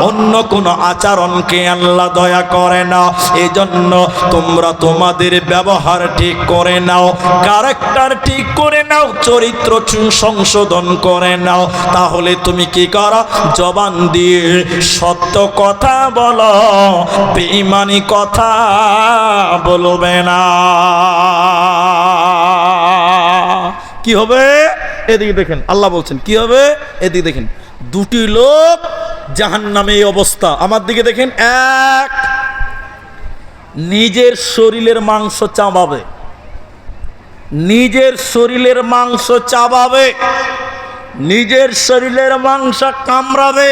অন্য কোন আচরণকে আল্লাহ দয়া করে না। এজন্য তোমরা তোমাদের ব্যবহার ঠিক করে নাও, ক্যারেক্টার ঠিক করে নাও, চরিত্র সংশোধন করে নাও। তাহলে তুমি কি করো? জবান দিয়ে সত্য কথা বলো, বেঈমানি কথা বলবে না। কি হবে? এদিকে দেখেন, আল্লাহ বলছেন কি হবে? এদিকে দেখেন, দুটি লোক জাহান্নামে এই অবস্থা। আমার দিকে দেখেন, এক নিজের শরীরের মাংস চাবাবে, নিজের শরীরের মাংস চাবাবে, নিজের শরীরের মাংস কামড়াবে,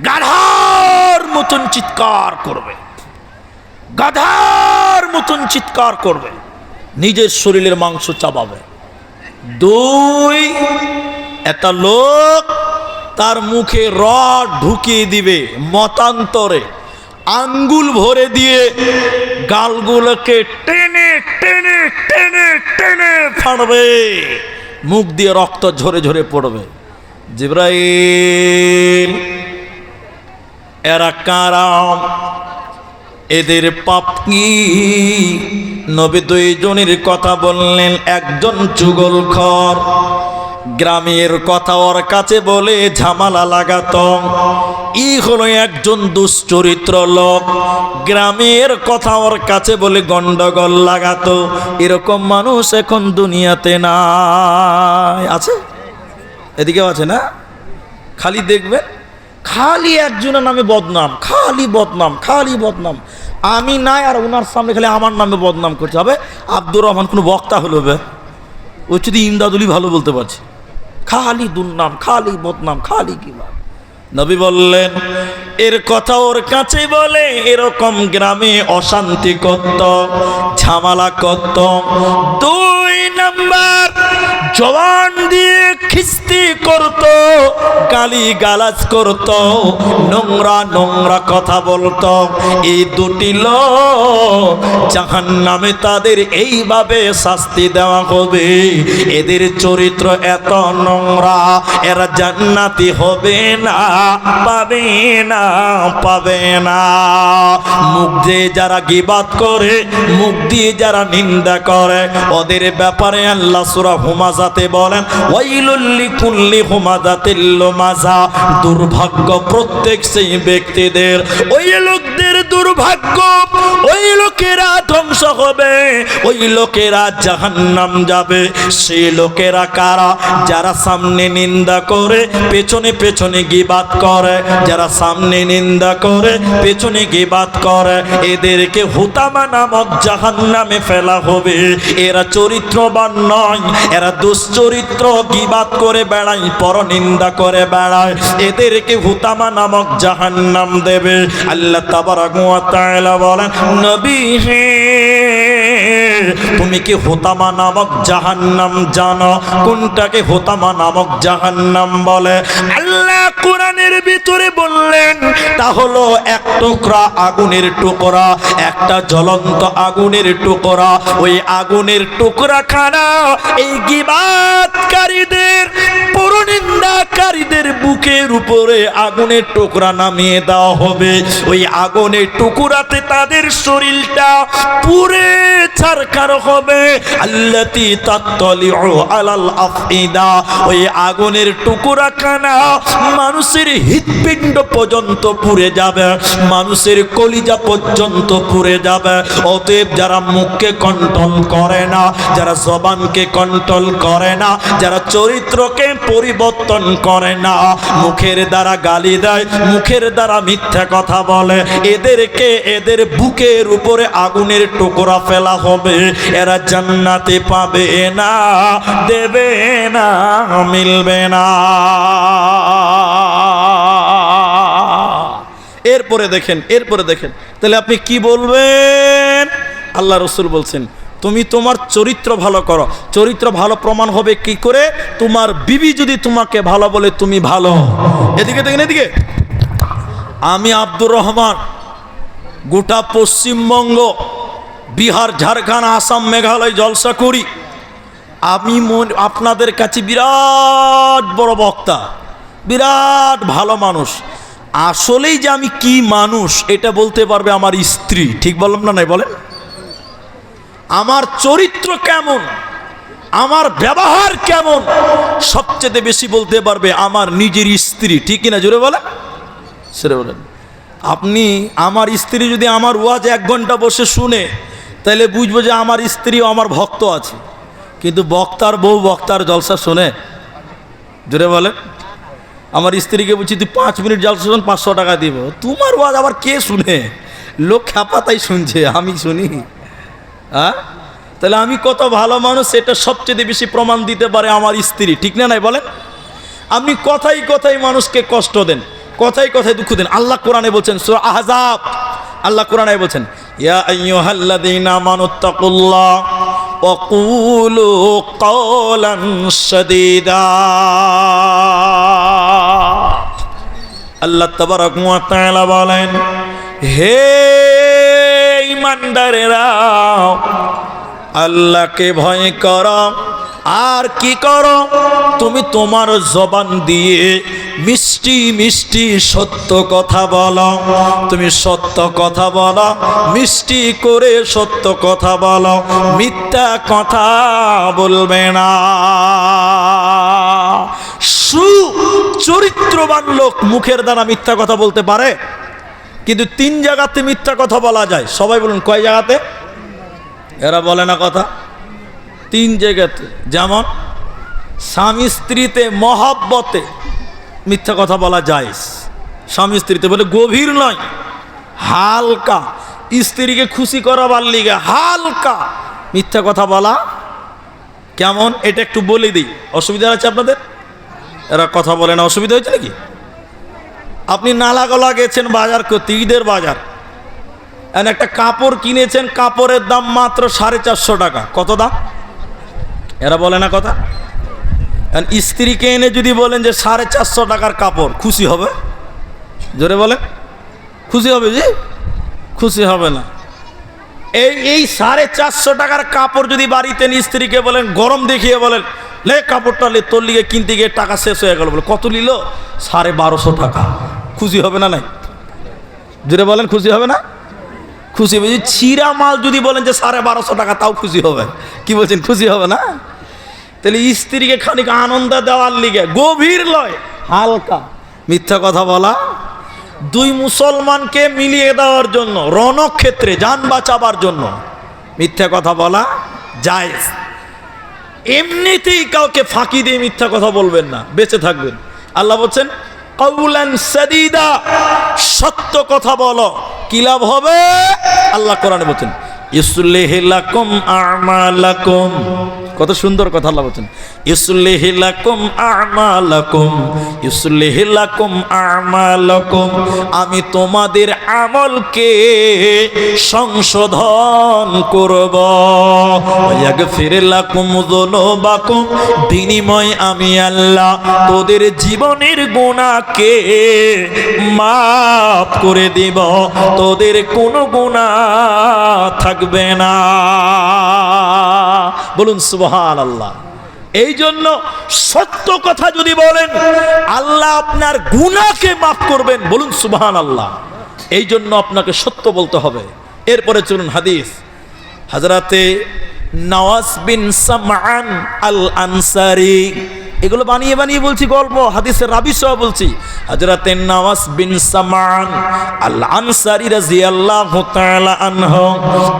গাধার মতন চিৎকার করবে, গাধার মতন চিৎকার করবে। নিজের শরীরের মাংস চাবাবে। দুই, একটা লোক তার মুখে রড ঢুকিয়ে দিবে মতান্তরে, আঙ্গুল ভরে দিয়ে গালগুলোকে টেনে টেনে টেনে টেনে ফাড়বে, মুখ দিয়ে রক্ত ঝরে ঝরে পড়বে। জিবরাইল, এরা কারা? এদের পাপ কি? নবী দুইজনের কথা বললেন। একজন চুগলখোর, গ্রামের কথা ওর কাছে বলে ঝামেলা লাগাতো। হলো একজন দুশ্চরিত্র লোক, গ্রামের কথা ওর কাছে বলে গন্ডগোল লাগাতো। এরকম মানুষ এখন দুনিয়াতে নাই। আছে? এদিকেও আছে না? খালি দেখবেন, খালি একজনের নামে বদনাম, খালি বদনাম, খালি বদনাম। আমি নাই আর ওনার সামনে খালি আমার নামে বদনাম করতে হবে। আব্দুর রহমান কোনো বক্তা হলো বে, ও যদি ইমদাদুলি ভালো বলতে পারছে। খালি দুর্নাম, খালি বদনাম, খালি কিবা। নবী বললেন, এর কথা ওর কাছে বলে এরকম গ্রামে অশান্তি করত, ঝামেলা করত। দুই নাম্বার, জবান দিয়ে খিস্তি করত, গালি গালাজ করত, নোংরা নোংরা কথা বলতো। এই দুটি লোক জাহান্নামে, তাদের এইভাবে শাস্তি দেওয়া হবে। এদের চরিত্র এত নোংরা, এরা জান্নাতি হবে না, পাবে না, পাবে না। মুখ দিয়ে যারা গীবাত করে, মুখ দিয়ে যারা নিন্দা করে, ওদের ব্যাপারে আল্লাহ সূরা হুমাজাতে বলেন, ওয়াইলুল লিকুল্লি হুমাজাতিল লুমাজা। দুর্ভাগ্য প্রত্যেক সেই ব্যক্তিদের, ওই লোকদের দুর্ভাগ্য, ওই লোকেরা ধ্বংস হবে, ওই লোকেরা জাহান্নাম যাবে। সেই লোকেরা কারা? যারা সামনে নিন্দা করে, পেছনে পেছনে গীবাত করে। যারা সামনে নিন্দা করে, পেছনে গীবাত করে, এদেরকে হুতামা নামক জাহান্নামে ফেলা হবে। এরা চরিত্রবান নয়, এরা দুশ্চরিত্র, গীবাত করে বেড়ায়, পরনিন্দা করে বেড়ায়। এদেরকে হুতামা নামক জাহান্নাম দেবে। আল্লাহ তাবারাক ওয়া তাআলা বলেন, নবী হে, তুমি কি হুতামা নামক জাহান্নাম জানো? কোনটাকে হুতামা নামক জাহান্নাম বলে? আল্লাহ কোরআনের ভিতরে বললেন, তা হলো এক টুকরা আগুনের টুকরা, একটা জ্বলন্ত আগুনের টুকরা। ওই আগুনের টুকরা খানা এই গীবাতকারীদের, পরনিন্দাকারীদের বুকের উপরে আগুনের টুকরা নামিয়ে দেওয়া হবে। ওই আগুনের টুকরাতে তাদের শরীরটা পুরে ছারখার হবে। আল্লাতী তাত্তালিউ আলাল আফইদা। ওই আগুনের টুকরা খানা মানুষের হৃৎপিণ্ড পর্যন্ত পুড়ে যাবে, মানুষের কলিজা পর্যন্ত পুড়ে যাবে। অতএব যারা মুখকে কন্ট্রোল করে না, যারা জবানকে কন্ট্রোল করে না, যারা চরিত্রকে পরিবর্তন করে না, মুখের দ্বারা গালি দেয়, মুখের দ্বারা মিথ্যা কথা বলে, এদেরকে এদের বুকের উপরে আগুনের টুকরা ফেলা হবে। এরা জান্নাতে পাবে না, দেবে না, মিলবে না। এরপরে দেখেন, এরপরে দেখেন, তাহলে আপনি কি বলবেন? আল্লাহ রাসূল বলছেন, তুমি তোমার চরিত্র ভালো করো। চরিত্র ভালো প্রমাণ হবে কি করে? তোমার বিবি যদি তোমাকে ভালো বলে, তুমি ভালো। এদিকে দেখেন, এদিকে। আমি আব্দুর রহমান গোটা পশ্চিমবঙ্গ, বিহার, ঝাড়খণ্ড, আসাম, মেঘালয় জলসা করি। আমি আপনাদের কাছে বিরাট বড় বক্তা, বিরাট ভালো মানুষ। আসলেই যে আমি কি মানুষ এটা বলতে পারবে আমার স্ত্রী। ঠিক বললাম না? নাই বলেন? আমার চরিত্র কেমন, আমার ব্যবহার কেমন, সবচেয়ে বেশি বলতে পারবে আমার নিজের স্ত্রী। ঠিক কিনা? জোরে বলেন, সেরে বলেন। আপনি, আমার স্ত্রী যদি আমার ওয়াজ 1 ঘন্টা বসে শুনে, তাহলে বুঝবো যে আমার স্ত্রীও আমার ভক্ত আছে। কিন্তু বক্তার বউ বক্তার জলসা শোনে? জোরে বলে। আমার স্ত্রীকে বলছি, তুই 5 মিনিট জলসা শোন, 500 টাকা দিব। তোমার ওয়াজ আবার কে শুনে? লোক খ্যাপাতাই শুনছে, আমি শুনি। হ্যাঁ, তাহলে আমি কত ভালো মানুষ সেটা সবচেয়ে বেশি প্রমাণ দিতে পারে আমার স্ত্রী। ঠিক না? নাই বলেন? আপনি কথাই কথাই মানুষকে কষ্ট দেন, কথাই কথাই দুঃখ দেন। আল্লাহ কোরআনে বলছেন, সূরা আহজাব, আল্লাহ কোরআনে বলছেন, ইয়া আইয়ুহাল্লাযীনা আমানুত্তাকুল্লাহ, ও وقولوا قولا سديدا আল্লাহ তাবারক ওয়া তাআলা বলেন, হে ঈমানদারেরা, আল্লাহকে ভয় করো। আর কি করো? তুমি তোমার জবান দিয়ে মিষ্টি মিষ্টি সত্য কথা বলো। তুমি সত্য কথা বলো, মিষ্টি করে সত্য কথা বলো, মিথ্যা কথা বলবে না। সুচরিত্রবান লোক মুখের দ্বারা মিথ্যা কথা বলতে পারে, কিন্তু 3 জায়গাতে মিথ্যা কথা বলা যায়। সবাই বলুন কয় জায়গাতে? এরা বলে না কথা। 3 জায়গাতে। যেমন স্বামী স্ত্রীতে মহব্বতে মিথ্যা কথা বলা যায়। স্বামী স্ত্রীতে বলে গভীর নয়, হালকা। স্ত্রীকে খুশি করাবার লিগে হালকা মিথ্যা কথা বলা কেমন, এটা একটু বলে দিই। অসুবিধা আছে আপনাদের? এরা কথা বলে না, অসুবিধা হয়েছে নাকি? আপনি নালাগোলা গেছেন বাজার করতে, ঈদের বাজার, একটা কাপড় কিনেছেন, কাপড়ের দাম মাত্র 450 টাকা। কত দাম? এরা বলে না কথা। স্ত্রীকে এনে যদি বলেন যে 450 টাকার কাপড়, খুশি হবে? জোরে বলে, খুশি হবে? জি, খুশি হবে না। এই 450 টাকার কাপড় যদি বাড়িতে স্ত্রীকে বলেন, গরম দেখিয়ে বলেন, লে কাপড়টা লে, তোর লিগে কিনতে গিয়ে টাকা শেষ হয়ে গেল, বলে কত নিল? 1250 টাকা। খুশি হবে না? নাই, জোরে বলেন, খুশি হবে না? খুশি হবে। ছিঁড়া মাল যদি বলেন যে 1250 টাকা, তাও খুশি হবে। কি বলছেন, খুশি হবে না? তাহলে স্ত্রীকে খানিক আনন্দ দেওয়ার লিগে গভীর লয়, হালকা মিথ্যা কথা বলা। 2 মুসলমানকে মিলিয়ে দেওয়ার জন্য, রণক্ষেত্রে জান বাঁচাবার জন্য মিথ্যা কথা বলা জায়েজ। এমনিতেই কাউকে ফাঁকি দিয়ে মিথ্যা কথা বলবেন না, বেঁচে থাকবেন। আল্লাহ বলছেন কাউলান সাদীদা, সত্য কথা বলো। কি লাভ হবে? আল্লাহ কোরআনে বলছেন ইউসলিহি লাকুম আমালাকুম। কত সুন্দর কথা আল্লাহ বলছেন, ইউসলিহি লাকুম আমালাকুম, ইউসলিহি লাকুম আমালাকুম। আমি তোমাদের আমলকে সংশোধন করব। ইয়াগফির লাকুম যুনুবাকুম, বিনিময় আমি আল্লাহ তোদের জীবনের গুনাহকে মাফ করে দিব, তোদের কোনো গুনাহ থাকবে না। বলুন সুবহানাল্লাহ। এই জন্য সত্য কথা যদি বলেন, আল্লাহ আপনার গুনাহকে মাফ করবেন। বলুন সুবহানাল্লাহ। এই জন্য আপনাকে সত্য বলতে হবে। এরপরে চলুন হাদিস। হযরতে নওয়াস বিন সামআন আল আনসারী, এগুলো বানিয়ে বানিয়ে বলছি গল্প, হাদিসের রাবি সহ বলছি। হযরতে নওয়াস বিন সামআন আল আনসারী রাদিয়াল্লাহু তাআলা আনহু,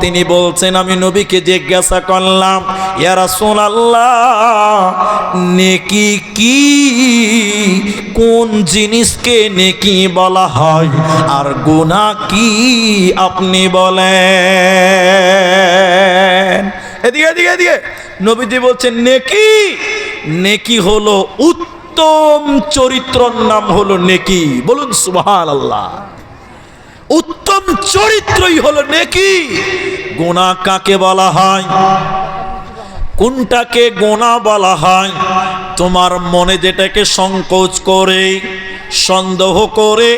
তিনি বলছেন, আমি নবীকে জিজ্ঞাসা করলাম, ইয়া রাসূলুল্লাহ, নেকি কি? কোন জিনিসকে নেকি বলা হয়, আর গুনাহ কি আপনি বলেন? এদিকে এদিকে এদিকে। নবীজি বলছেন নেকি, নেকি হলো উত্তম চরিত্রর নাম হলো নেকি। বলুন সুবহানাল্লাহ। উত্তম চরিত্রই হলো নেকি। গুনাহ কাকে বলা হয়? কোনটাকে গুনাহ বলা হয়? তোমার মনে যেটাকে সংকোচ করে, সন্দেহ করে,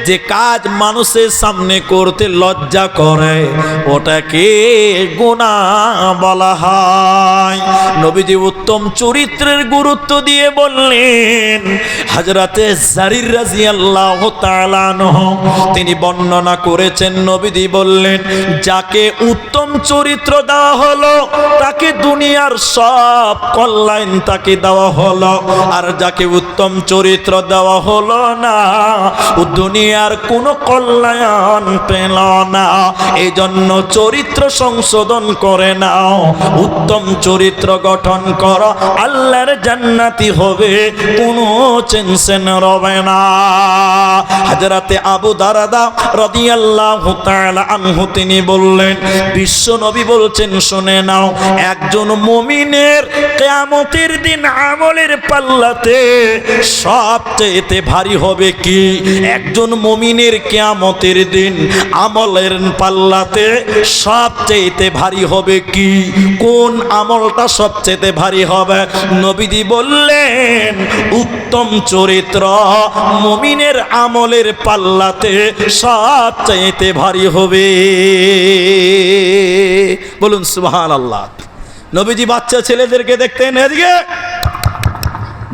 যে কাজ মানুষের সামনে করতে লজ্জা করে, ওটাকে গুনাহ বলা হয়। নবীজি উত্তম চরিত্রের গুরুত্ব দিয়ে বললেন, হযরতে জারির রাদিয়াল্লাহু তাআলা আনহু তিনি বর্ণনা করেছেন, নবীজি বললেন, যাকে উত্তম চরিত্র দেওয়া হলো, তাকে দুনিয়ার সব কল্যাণ তাকে দেওয়া হলো, আর যাকে উত্তম চরিত্র দেওয়া হলো না, ও দুনিয়ার কোনো কল্যাণ পেল না। এই জন্য চরিত্র সংশোধন করে নাও, উত্তম চরিত্র গঠন করো, আল্লাহর জান্নাতি হবে, কোনো টেনশন রবে না। হযরতে আবু দারদা রাদিয়াল্লাহু তাআলা আনহু তিনি বললেন, বিশ্ব নবী বলছেন, শুনে নাও, একজন মুমিনের কিয়ামতের দিন আমলের পাল্লাতে সবচেয়ে ভারী হবে কি? একজন মুমিনের কিয়ামতের দিন আমলের পাল্লাতে সবচেয়ে ভারী হবে কি? কোন আমলটা সবচেয়ে ভারী হবে? নবীজি বললেন উত্তম চরিত্র মুমিনের আমলের পাল্লাতে সবচেয়ে ভারী হবে। বলুন সুবহানাল্লাহ। নবীজি বাচ্চা ছেলেদেরকে দেখতেন, এদিকে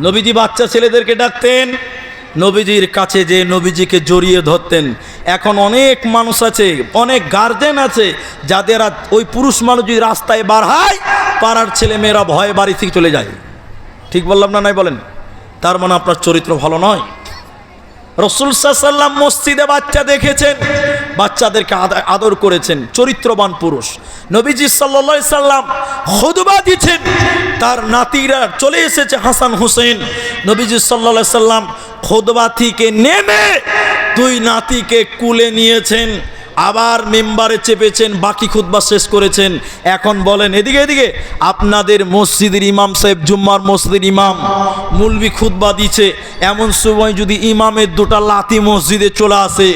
নবীজি বাচ্চা ছেলেদেরকে ডাকতেন, নবীজির কাছে যে নবীজিকে জড়িয়ে ধরতেন। এখন অনেক মানুষ আছে, অনেক গার্জেন আছে যাদের ওই পুরুষ মানুষ যদি রাস্তায় বার হয়, পাড়ার ছেলে মেয়েরা ভয়ে বাড়ি থেকে চলে যায়। ঠিক বললাম না? নাই বলেন? তার মানে আপনার চরিত্র ভালো নয়। রাসূল সাল্লাল্লাহু আলাইহি ওয়াসাল্লাম মসজিদে বাচ্চা দেখেছেন, বাচ্চাদেরকে আদর করেছেন, চরিত্রবান পুরুষ। নবীজি সাল্লাল্লাহু আলাইহি সাল্লাম খুতবা দিচ্ছেন, তার নাতিরা চলে এসেছে হাসান হুসেন। নবীজি সাল্লাল্লাহু আলাইহি সাল্লাম খুতবা থেকে নেমে দুই নাতিকে কুলে নিয়েছেন, আবার মিম্বারে চেপেছেন, বাকি খুতবা শেষ করেছেন। এখন বলেন, এদিকে এদিকে, আপনাদের মসজিদের ইমাম সাহেব, জুম্মার মসজিদের ইমাম মুলবি খুতবা দিচ্ছে, এমন সময় যদি ইমামের দুটা লাতি মসজিদে চলে আসে,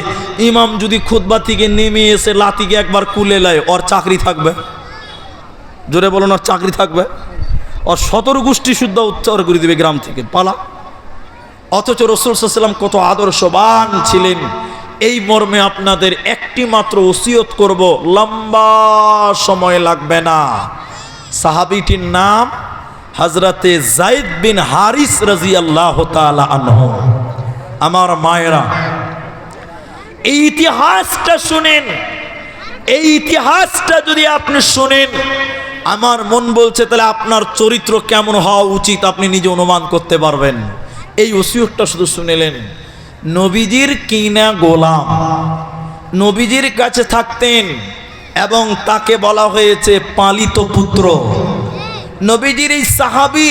ইমাম যদি খুতবা থেকে নেমে এসে লাতিকে একবার কুলে নেয়, ওর চাকরি থাকবে? জোরে বলুন, ওর চাকরি থাকবে? ওর 17 গোষ্ঠী শুদ্ধ উচ্চার করে দিবে গ্রাম থেকে, পালা। অথচ রাসূল সাল্লাল্লাহু আলাইহি ওয়াসাল্লাম কত আদর্শবান ছিলেন। এই মর্মে আপনাদের একটি মাত্র ওসিয়ত করব, লম্বা সময় লাগবে না। সাহাবীটির নাম হযরতে যায়েদ বিন হারিস রাদিয়াল্লাহু তাআলা আনহু। আমার মায়েরা, এই ইতিহাসটা শুনেন, এই ইতিহাসটা যদি আপনি শুনেন, আমার মন বলছে তাহলে আপনার চরিত্র কেমন হওয়া উচিত আপনি নিজে অনুমান করতে পারবেন। এই ওসিয়তটা শুধু শুনেলেন। নবীজির কিনা গোলাম নবীজির কাছে থাকতেন এবং তাকে বলা হয়েছে পালিত পুত্র। নবীজির এই সাহাবী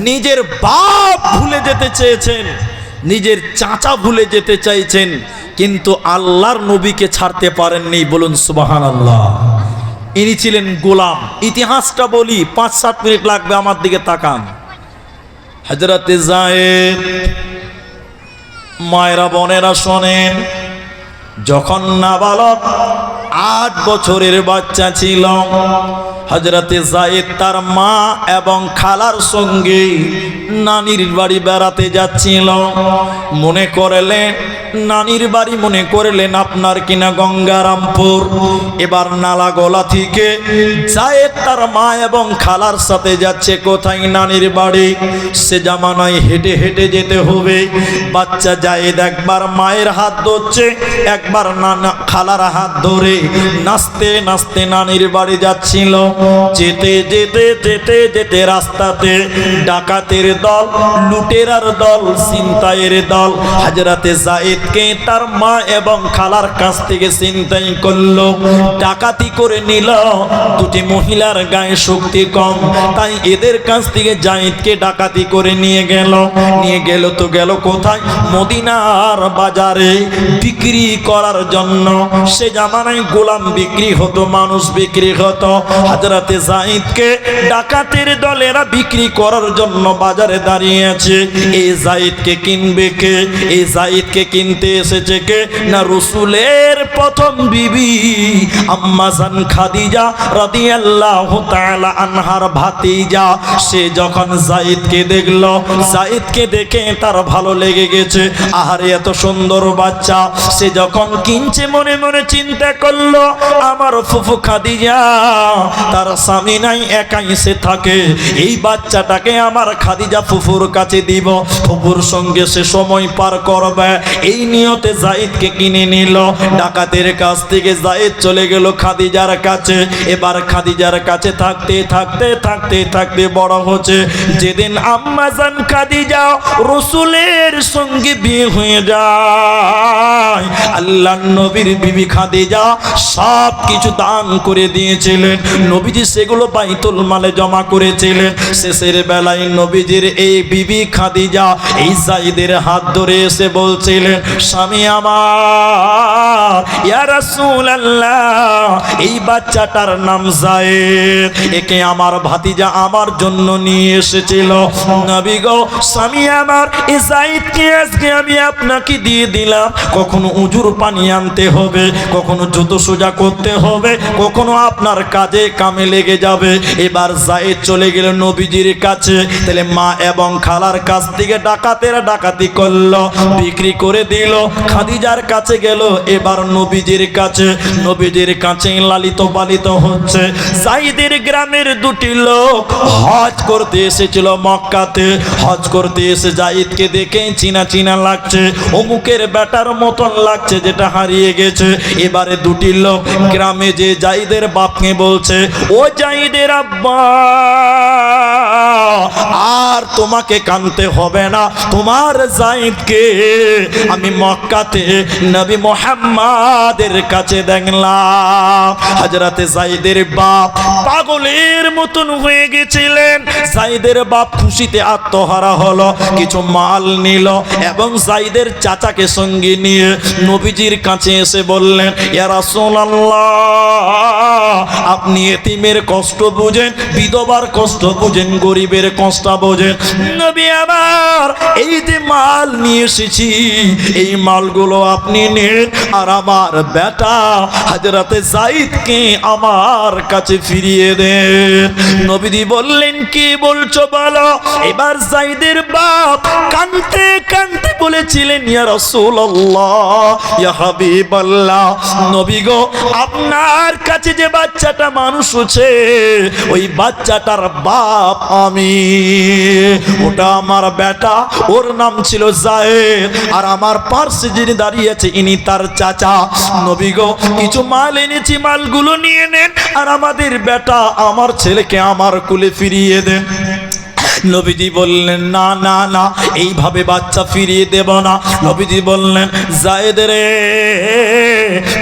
নিজের বাপ ভুলে যেতে চেয়েছেন, নিজের চাচা ভুলে যেতে চাইছেন, কিন্তু আল্লাহর নবীকে ছাড়তে পারেননি। বলুন সুবহানাল্লাহ। ইনি ছিলেন গোলাম। ইতিহাসটা বলি, 5-7 মিনিট লাগবে, আমার দিকে তাকান। হযরতে যায়েদ, মায়েরা বোনেরা শোনেন, যখন নাবালক 8 বছরের বাচ্চা ছিল, হযরতে যায়েদ তার মা এবং খালার সঙ্গে নানির বাড়ি বেড়াতে যাচ্ছিল। মনে করলেন নানির বাড়ি, মনে করলেন আপনার কিনা গঙ্গারামপুর। এবার নালাগোলা থেকে যায়েদ তার মা এবং খালার সাথে যাচ্ছে কোথায়? নানির বাড়ি। সে জামানায় হেঁটে হেঁটে যেতে হবে। বাচ্চা যায়েদ একবার মায়ের হাত ধরছে, একবার খালার হাত ধরে নাচতে নাচতে নানির বাড়ি যাচ্ছিল। যেতে যেতে যেতে যেতে রাস্তাতে ডাকাতের দল, লুটেরার দল, ছিনতাইয়ের দল হযরতে যায়েদকে তার মা এবং খালার কাছ থেকে ছিনতাই করলো, ডাকাতি করে নিল। দুটি মহিলার গায়ে শক্তি কম, তাই এদের কাছ থেকে যায়েদকে ডাকাতি করে নিয়ে গেল। নিয়ে গেল তো গেল কোথায়? মদিনার বাজারে বিক্রি করার জন্য। সে জামানায় গোলাম বিক্রি হতো, মানুষ বিক্রি হতো। হযরতে যায়েদকে ডাকাতের দলেরা বিক্রি করার জন্য বাজারে দাঁড়িয়ে আছে। এই যায়েদকে কিনবে কে? এই যায়েদকে কিনতে এসেছে কে? না রাসূলের প্রথম বিবি আম্মা জান খাদিজা রাদিয়াল্লাহু তাআলা আনহার ভাতিজা। সে যখন যায়েদকে দেখলো, যায়েদকে দেখে তার ভালো লেগে গেছে। আহারে এত সুন্দর বাচ্চা। সে যখন কিনছে মনে মনে চিন্তা করলো, আমার ফুফু খাদিজা তার স্বামী নাই, একাই সে থাকে, এই বাচ্চাটাকে আমার খাদিজা ফুফুর কাছে দিব, ফুফুর সঙ্গে সে সময় পার করবে। এই নিয়তে যায়েদকে কিনে নিল। ডাকাতের কাছ থেকে যায়েদ চলে গেল খাদিজার কাছে। এবার খাদিজার কাছে থাকতে থাকতে থাকতে থাকতে বড় হচ্ছে। যেদিন আম্মা জান খাদিজা রাসূলের সঙ্গে বিয়ে হয়ে যায়, সময় আল্লাহর নবীর বিবি খাদিজা সব কিছু দান করে দিয়েছিলেন। নবীজি সেগুলো বাইতুল মালে জমা করেছিলেন। শেষের বেলায় নবীজির এই বিবি খাদিজা এই যায়েদের হাত ধরে এসে বলছিলেন, স্বামী আমার, ইয়া রাসূলুল্লাহ, এই বাচ্চাটার নাম যায়েদ, একে আমার ভাতিজা আমার জন্য নিয়ে এসেছিল। নবী গো, স্বামী আমার, এই যায়েদকে আজকে আমি আপনাকে দিয়ে দিলাম। কখনো উজুর পানি আনতে হবে, কখনো জুতো সোজা করতে হবে, কখনো আপনার কাজে কামে লেগে যাবে। এবার যায়েদ চলে গেল নবীজির কাছে। তাহলে মা এবং খালার কাছ থেকে ডাকাতেরা ডাকাতি করলো, বিক্রি করে দিল, খাদিজার কাছে গেল। এবার নবীজির কাছে, নবীজির কাছে লালিত পালিত হচ্ছে। যায়েদের গ্রামের দুটি লোক হজ করতে এসেছিল মক্কাতে। হজ করতে এসে যায়েদকে দেখে চিনা চিনা লাগছে, অমুকের বেটার মতন লাগছে, যেটা হারিয়ে গেছে। এবারে দুটি লোক গ্রামে যে যায়েদের বাপকে বলছে, ও যায়েদের আব্বা, আর তোমাকে কানতে হবে না, তোমার যায়েদকে আমি মক্কাতে নবী মুহাম্মাদের কাছে দেখলাম। হযরতে যায়েদের বাপ পাগলের মতন হয়ে গেছিলেন। যায়েদের বাপ খুশিতে আত্মহারা হলো, কিছু মাল নিল এবং যায়েদের চাচাকে সঙ্গে নিয়ে নবীজির কাছে এসে বললেন, ইয়া রাসূলুল্লাহ, আপনি এতিমের কষ্ট বুঝেন, বিধবার কষ্ট বুঝেন, গরিবের কষ্ট বোঝেন। নবী আমার, এই যে মাল নিয়ে এসেছি, এই মালগুলো আপনি নিন, আর আমার বেটা হযরতে যায়েদকে আমার কাছে ফিরিয়ে দেন। নবীজি বললেন, কি বলছো বলো? এবার যায়েদের বাপ কাঁদতে কাঁদতে বলেছিলেন, ইয়া রাসূলুল্লাহ, ইয়া হাবিবাল্লাহ, নবী গো, আপনার কাছে যে বাচ্চাটা মানুষ হচ্ছে, ওই বাচ্চাটার বাপ আমি, ওটা আমার বেটা, ওর নাম ছিল যায়েদ, আর আমার পাশে যিনি দাঁড়িয়ে আছে ইনি তার চাচা। নবী গো, কিছু মাল এনেছি, মালগুলো নিয়ে নেন, আর আমাদের বেটা, আমার ছেলেকে আমার কুলে ফিরিয়ে দেন। নবীজি বললেন, না না না, এইভাবে বাচ্চা ফিরিয়ে দেব না। নবীজি বললেন, যায়েদ রে,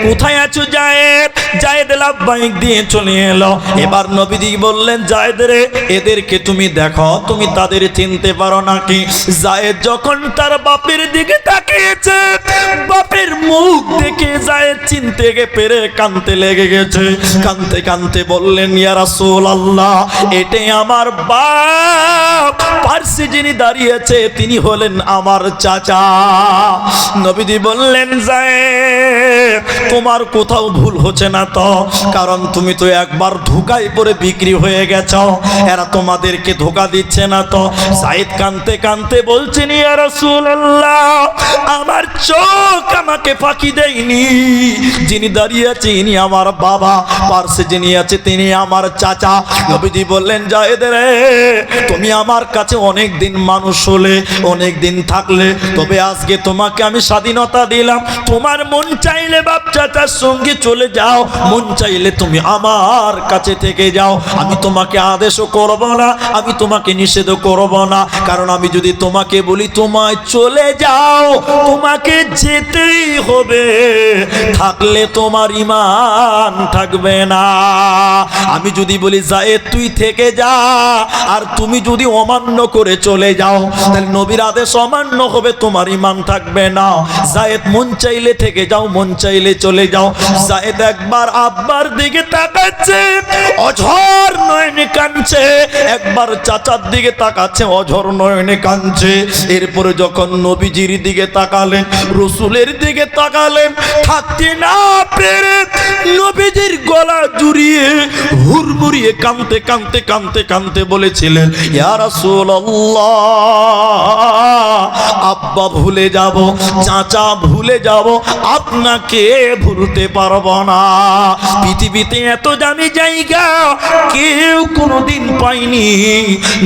কোথায় আছো যায়েদ? যায়েদ লাব্বাইক দিয়ে চলে এলো। এবার নবীজি বললেন, যায়েদ রে, এদেরকে তুমি দেখো, তুমি তাদের চিনতে পারো নাকি? যায়েদ যখন তার বাপের দিকে তাকিয়েছে, বাপের মুখ দেখে যায়েদ চিনতে পেরে কাঁদতে লেগে গেছে। কাঁদতে কাঁদতে বললেন, ইয়া রাসূলুল্লাহ, এটাই আমার বাপ, পার্শ্বে যিনি দাঁড়িয়েছে তিনি হলেন আমার চাচা। নবীজি বললেন, যায়েদ, তোমার কোথাও ভুল হচ্ছে না তো? কারণ তুমি তো একবার ধোঁকায় পড়ে বিক্রি হয়ে গেছো, এরা তোমাদেরকে ধোঁকা দিচ্ছে না তো? যায়েদ কাঁদতে কাঁদতে বলছেন, ইয়া রাসূলুল্লাহ, আমার চোখ আমাকে ফাঁকি দেয়নি, যিনি দাঁড়িয়ে আছে ইনি আমার বাবা, পার্শ্বে যিনি আছে তিনি আমার চাচা। নবীজি বললেন, যায়েদ রে, তুমি আমার কাছে অনেক দিন মানুষ হলে, অনেক দিন থাকলে, তবে আজকে তোমাকে আমি স্বাধীনতা দিলাম। তোমার মন চাইলে বাপ চাচার সঙ্গে চলে যাও, মন চাইলে তুমি আমার কাছে থেকে যাও, আমি তোমাকে আদেশও করব না, আমি তোমাকে নিষেধও করব না। কারণ আমি যদি তোমাকে বলি তোমায় চলে যাও, তোমাকে যেতেই হবে, থাকলে তোমার ঈমান থাকবে না। আমি যদি বলি যায়েদ তুই থেকে যা, আর তুমি যদি অমান্য করে চলে যাও, তাহলে নবীর আদেশ অমান্য হবে, তোমার ঈমান থাকবে না। যায়েদ মন চাইলে থেকে যাও, মন চাইলে চলে যাও। যায়েদ একবার আব্বার দিকে তাকাচ্ছে, অঝর নয়নে কাঁদছে, একবার চাচার দিকে তাকাচ্ছে, অঝর নয়নে কাঁদছে। এরপরে যখন নবীজির দিকে তাকালেন, রাসূলের দিকে তাকালেন, থাকতে না পেরে নবীজির গলা জড়িয়ে হুড়মুড়িয়ে কাঁদতে কাঁদতে কাঁদতে কাঁদতে বলেছিলেন, ইয়া রাসূলুল্লাহ, আব্বা ভুলে যাব, চাচা ভুলে যাব, আপনাকে ভুলতে পারবো না। পৃথিবীতে এত দামি জায়গা কেউ কোনোদিন পায়নি।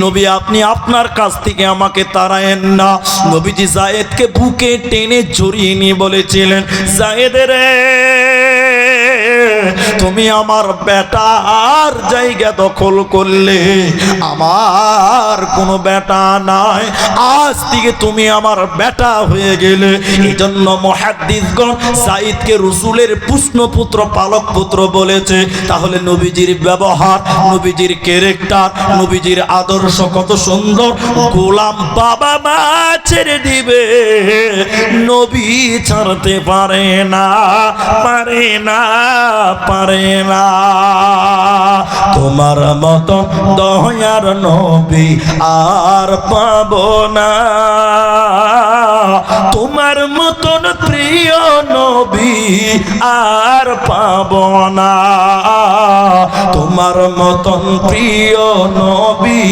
নবী, আপনি আপনার কাছ থেকে আমাকে তাড়ায়েন না। নবীজি যায়েদকে বুকে টেনে জড়িয়ে নিয়ে বলেছিলেন, যায়েদ রে, তুমি আমার বেটার জায়গা দখল করলে, আমার কোনো বেটা নাই, আজ থেকে তুমি আমার বেটা হয়ে গেলে। এই জন্য মুহাদ্দিসগণ সাঈদকে রাসূলের পুষ্ণপুত্র, পালক পুত্র বলেছে। তাহলে নবীজির ব্যবহার, নবীজির ক্যারেক্টার, নবীজির আদর্শ কত সুন্দর। গোলাম বাবা মা ছেড়ে দিবে, নবী ছাড়তে পারে না, পারে না, পারে না। তোমার মতো দয়ার নবী আর পাবো না, তোমার মতন প্রিয় নবী আর পাবো না, তোমার মতন প্রিয় নবী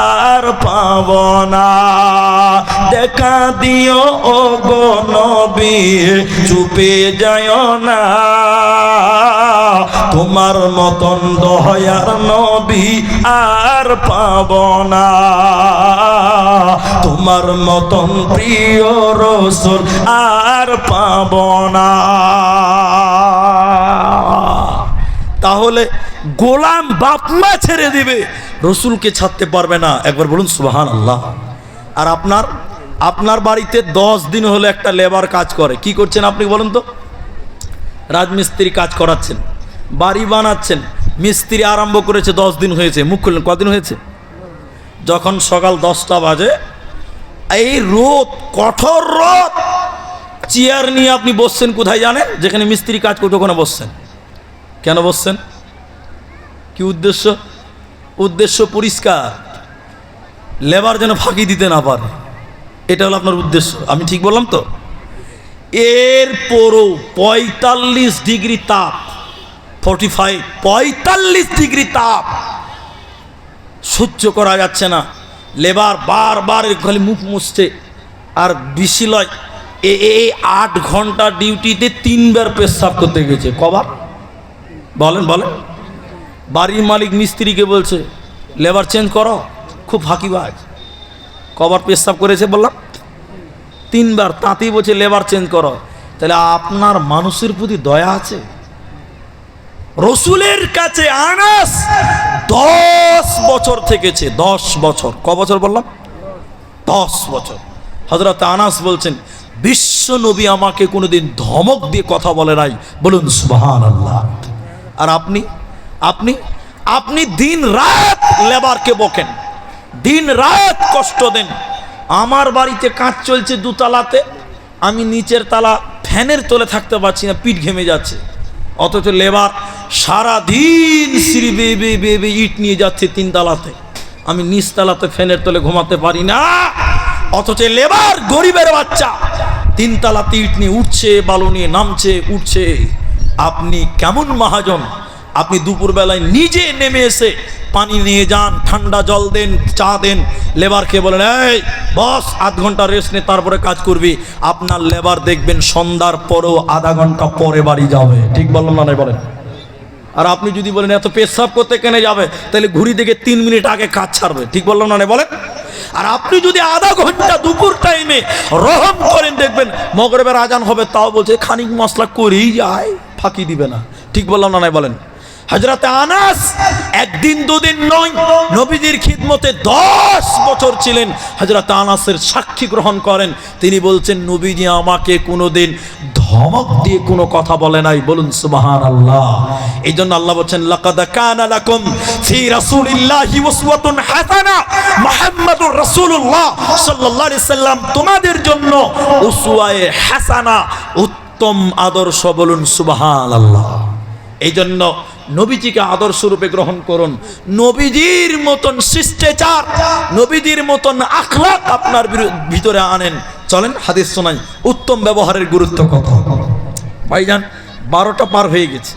আর পাবো না। দেখা দিও ও গো নবী, চুপে যায় না, তোমার মতন দয়ার নবী আর পাবো না, তোমার মতন প্রিয় রাসূল আর পাবো না। তাহলে গোলাম বাপমা ছেড়ে দিবে, রসুলকে ছাড়তে পারবে না। একবার বলুন সুবহানাল্লাহ। আর আপনার বাড়িতে 10 দিন হলে একটা লেবার কাজ করে, কি করছেন আপনি বলুন তো? রাজমিস্ত্রি কাজ করাচ্ছেন, বাড়ি বানাচ্ছেন, মিস্ত্রি আরম্ভ করেছে 10 দিন হয়েছে, মুখ খুললেন কদিন হয়েছে? যখন সকাল 10টা বাজে, এই রোদ, কঠোর রোদ, চেয়ার নিয়ে আপনি বসছেন কোথায় জানেন? যেখানে মিস্ত্রি কাজ করতে, ওখানে বসছেন। কেন বসছেন? কি উদ্দেশ্য? উদ্দেশ্য পরিষ্কার, লেবার যেন ফাঁকি দিতে না পারে, এটা হলো আপনার উদ্দেশ্য। আমি ঠিক বললাম তো? এরপরও 45 ডিগ্রি তাপ, 45 ডিগ্রি তাপ সহ্য করা যাচ্ছে না। লেবার বারবার খালি মুখ মুছছে, আর বেশি লয়, এই 8 ঘন্টা ডিউটিতে 3 বার পেশাব করতে গেছে। কবার? বলেন বলেন। বাড়ির মালিক মিস্ত্রিকে বলছে লেবার চেঞ্জ করো, খুব ফাঁকিবাজ। কবার পেশাব করেছে বললাম? 3 বার। তাতেই বলছে লেবার চেঞ্জ করো। তাহলে আপনার মানুষের প্রতি দয়া আছে? রসুলের কাছে আনাস 10 বছর থেকেছে, 10 বছর। ক বছর বললাম? 10 বছর। হযরত আনাস বলছেন বিশ্ব নবী আমাকে কোনোদিন ধমক দিয়ে কথা বলে নাই। বলুন সুবহানাল্লাহ। আর আপনি দিন রাত লেবারকে বকেন, দিন রাত কষ্ট দেন। আমার বাড়িতে কাজ চলছে 2 তালাতে, আমি নিচের তালা ফ্যানের তলে থাকতে পারছি না, পিঠ ঘেমে যাচ্ছে। অথচ লেবার সারা দিন সিঁড়ি বেয়ে বেয়ে ইট নিয়ে যাচ্ছে 3 তালাতে, আমি নিচ তালাতে ফ্যানের তলে ঘুমাতে পারি না। অথচ লেবার গরিবের বাচ্চা 3 তালাতে ইট নিয়ে উঠছে, বালু নিয়ে নামছে, উঠছে। আপনি কেমন মহাজন? আপনি দুপুরবেলায় নিজে নেমে এসে পানি নিয়ে যান, ঠান্ডা জল দেন, চা দেন, লেবারকে বলেন এই বস 8 ঘন্টা রেস্ট নে, তারপরে কাজ করবি। আপনার লেবার দেখবেন সন্ধ্যার পরেও আধা ঘন্টা পরে বাড়ি যাবে। ঠিক বললাম না? নাই বলেন। আর আপনি যদি বলেন এত পেশাব করতে কেন যাবে, তাহলে ঘুরি থেকে 3 মিনিট আগে কাজ ছাড়বে। ঠিক বললাম না? নাই বলেন। আর আপনি যদি আধা ঘন্টা দুপুর টাইমে রহম করেন, দেখবেন মগরিবের আজান হবে, তাও বলছে খানিক মশলা করেই যায়, ফাঁকি দিবে না। ঠিক বললাম না? নাই বলেন। হযরত আনাস 1 দিন 2 দিন নয়, নবীজির খিদমতে 10 বছর ছিলেন। হযরত আনাসের সাক্ষী গ্রহণ করেন। তিনি বলছেন নবীজি আমাকে কোনোদিন ধমক দিয়ে কোনো কথা বলে নাই। বলুন সুবহানাল্লাহ। এই জন্য আল্লাহ বলছেন লাকাদ কানা লাকুম ফি রাসূলিল্লাহি উসওয়াতুন হাসানা, মুহাম্মাদুর রাসূলুল্লাহ সাল্লাল্লাহু আলাইহি সাল্লাম তোমাদের জন্য উসওয়ায়ে হাসানা, উত্তম আদর্শ। বলুন সুবহানাল্লাহ। এই জন্য নবীজিকে আদর্শ রূপে গ্রহণ করুন। নবীজির মতন শিষ্টাচার, নবীজির মতন আখলাক আপনার ভিতরে আনেন। চলেন হাদিস শোনাই উত্তম ব্যবহারের গুরুত্ব কত। ভাইজান 12টা পার হয়ে গেছে,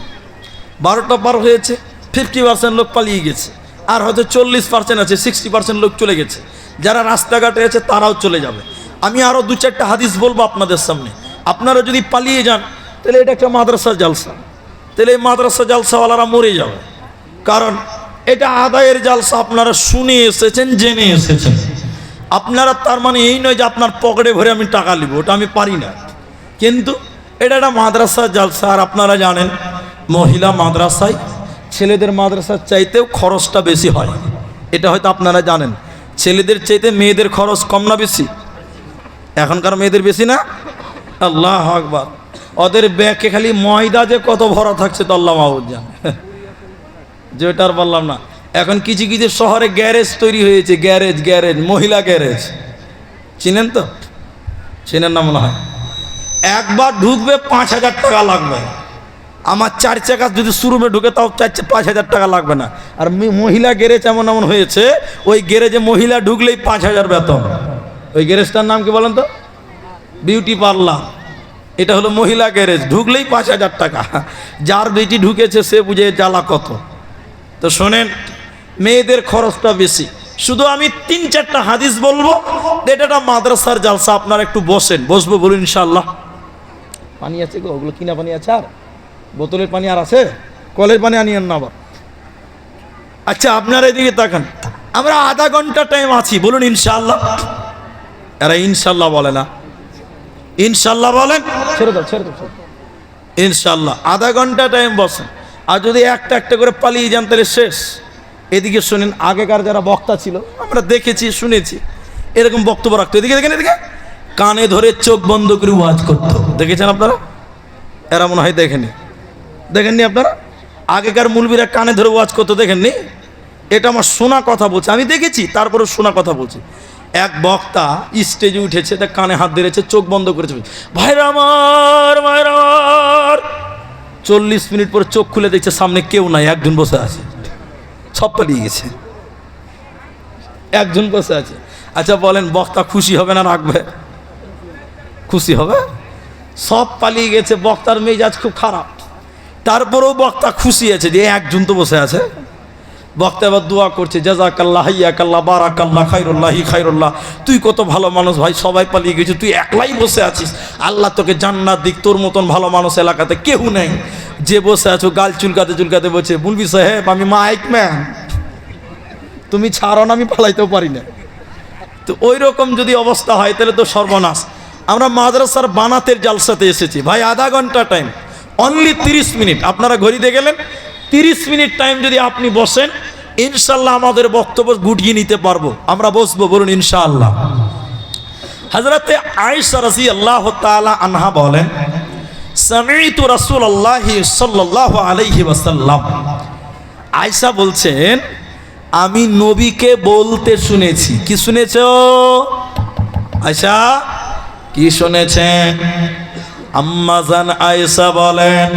12টা পার হয়েছে, 50% লোক পালিয়ে গেছে, আর হয়তো 40% আছে, 60% লোক চলে গেছে। যারা রাস্তাঘাটে আছে তারাও চলে যাবে। আমি আরও 2-4টা হাদিস বলবো আপনাদের সামনে। আপনারা যদি পালিয়ে যান তাহলে এটা একটা মাদ্রাসা জালসা, তাহলে এই মাদ্রাসা জালসাওয়ালারা মরে যাবে। কারণ এটা আদায়ের জালসা, আপনারা শুনে এসেছেন, জেনে এসেছেন। আপনারা তার মানে এই নয় যে আপনার পকেটে ভরে আমি টাকা নিব, ওটা আমি পারি না। কিন্তু এটা একটা মাদ্রাসা জালসা। আর আপনারা জানেন মহিলা মাদ্রাসায় ছেলেদের মাদ্রাসার চাইতেও খরচটা বেশি হয়। এটা হয়তো আপনারা জানেন। ছেলেদের চাইতে মেয়েদের খরচ কম না বেশি? এখনকার মেয়েদের বেশি না? আল্লাহ আকবার। ওদের ব্যাগে খালি ময়দা যে কত ভরা থাকছে তো আল্লাহ মাহবুব জানে, যেটা আর বললাম না। এখন কিছু কিছু শহরে গ্যারেজ তৈরি হয়েছে, গ্যারেজ গ্যারেজ মহিলা গ্যারেজ, চিনেন তো? চিনেন না মনে হয়। একবার ঢুকবে 5,000 টাকা লাগবে। আমার 4 চাকা যদি শোরুমে ঢুকে তাও 5,000 টাকা লাগবে না। আর মহিলা গ্যারেজ এমন এমন হয়েছে, ওই গ্যারেজে মহিলা ঢুকলেই 5,000 বেতন। ওই গ্যারেজটার নাম কি বলেন তো? Beauty parlour. এটা হলো মহিলা গ্যারেজ, ঢুকলেই 5,000 টাকা। যার বেটি ঢুকেছে সে বুঝে জ্বালা কত। তো শোনেন, মেয়েদের খরচটা বেশি। শুধু আমি 3-4টা হাদিস বলবো। এটা মাদ্রাসার জালসা, আপনারা একটু বসেন। বসবো বলুন ইনশাআল্লাহ। পানি আছে গো? ওগুলো কিনা পানি আছে? আর বোতলের পানি আর আছে? কলের পানি আনিয়েন না আবার। আচ্ছা, আপনারা এদিকে তাকান। আমরা আধা ঘন্টা টাইম আছি, বলুন ইনশাআল্লাহ। এরা ইনশাআল্লাহ বলে না। ইনশাআল্লাহ বলেন। ছেড়ে দাও, ছেড়ে দাও। ইনশাআল্লাহ আধা ঘন্টা টাইম বসেন। আর যদি একটা একটা করে পালিয়ে যান তাহলে শেষ। এদিকে শুনেন, আগেকার যারা বক্তা ছিল আমরা দেখেছি শুনেছি, এরকম বক্তব্য রাখতো। এদিকে দেখেন, এদিকে কানে ধরে চোখ বন্ধ করে ওয়াজ করতো। দেখেছেন আপনারা? এরা মনে হয় দেখেনি। দেখেননি আপনারা? আগেকার মুলবিরা কানে ধরে ওয়াজ করতো, দেখেননি? এটা আমার শোনা কথা বলছে, আমি দেখেছি, তারপরে শোনা কথা বলছি। এক বক্তা স্টেজে উঠেছে, তা কানে হাত ধরেছে, চোখ বন্ধ করেছে। ভাইরা আমার, ভাইরা আমার। 40 মিনিট পরে চোখ খুলে দেখছে সামনে কেউ নাই, একজন বসে আছে। সব পালিয়ে গেছে, একজন বসে আছে। আচ্ছা বলেন, বক্তা খুশি হবে না রাখবে? খুশি হবে। সব পালিয়ে গেছে, বক্তার মেজাজ খুব খারাপ। তারপরেও বক্তা খুশি আছে যে একজন তো বসে আছে। বক্তা এবার দোয়া করছে, জাযাকাল্লাহ, হাইয়াকাল্লাহ, বারাকাল্লাহ, খায়রুল্লাহি খায়রুল্লাহ। তুই কত ভালো মানুষ ভাই, সবাই পালিয়ে গেছে, তুই একলাই বসে আছিস। আল্লাহ তোকে জান্নাত দিক, তোর মতন ভালো মানুষ এলাকাতে কেউ নেই। যে বসে আছো গাল চুলকাতে চুলকাতে বলছে, মুলবি সাহেব আমি মাইক ম্যান, তুমি ছাড়ো না, আমি পালাইতেও পারি না। তো ওই রকম যদি অবস্থা হয় তাহলে তো সর্বনাশ। আমরা মাদ্রাসার বানাতের জালসাতে এসেছি ভাই, আধা ঘন্টা টাইম, অনলি 30 মিনিট। আপনারা ঘড়িতে গেলেন, 30 মিনিট টাইম যদি আপনি বসেন, ইনশাল্লাহ আমাদের বক্তব্য গুটিয়ে নিতে পারবো। আমরা বসবো, বলুন ইনশাআল্লাহ। হযরতে আয়েশা রাদিয়াল্লাহু তাআলা আনহা বলেন, সামি'তু রাসূলুল্লাহি সাল্লাল্লাহু আলাইহি ওয়াসাল্লাম। আয়েশা বলছেন, আমি নবীকে বলতে শুনেছি। কি শুনেছো আয়েশা? কি শুনেছেন? আম্মা জান আয়েশা বলেন,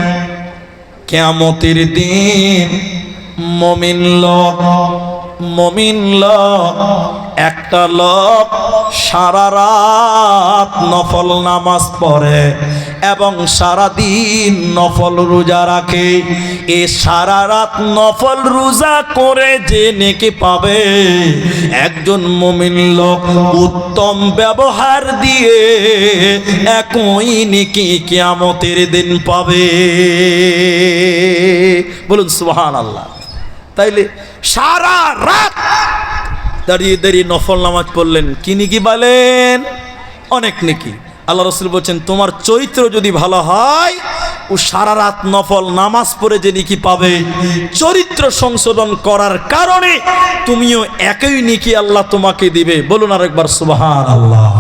কিয়ামতের দিন মুমিন লোক একটা লোক সারা রাত নফল নামাজ পড়ে এবং সারা দিন নফল রোজা রাখে। এ সারা রাত নফল রোজা করে যে নেকি পাবে, একজন মুমিন লোক উত্তম ব্যবহার দিয়ে একই নেকি কিয়ামতের দিন পাবে। বলুন সুবহানাল্লাহ। তাইলে সারা রাত দাঁড়িয়ে দাঁড়িয়ে নফল নামাজ পড়লেন, কি নেকি বলেন? অনেক নেকি। আল্লাহ রাসূল বলছেন, তোমার চরিত্র যদি ভালো হয়, ও সারা রাত নফল নামাজ পড়ে যে নেকি পাবে, চরিত্র সংশোধন করার কারণে তুমিও একই নেকি আল্লাহ তোমাকে দিবে। বলুন আরেকবার সুবহানাল্লাহ।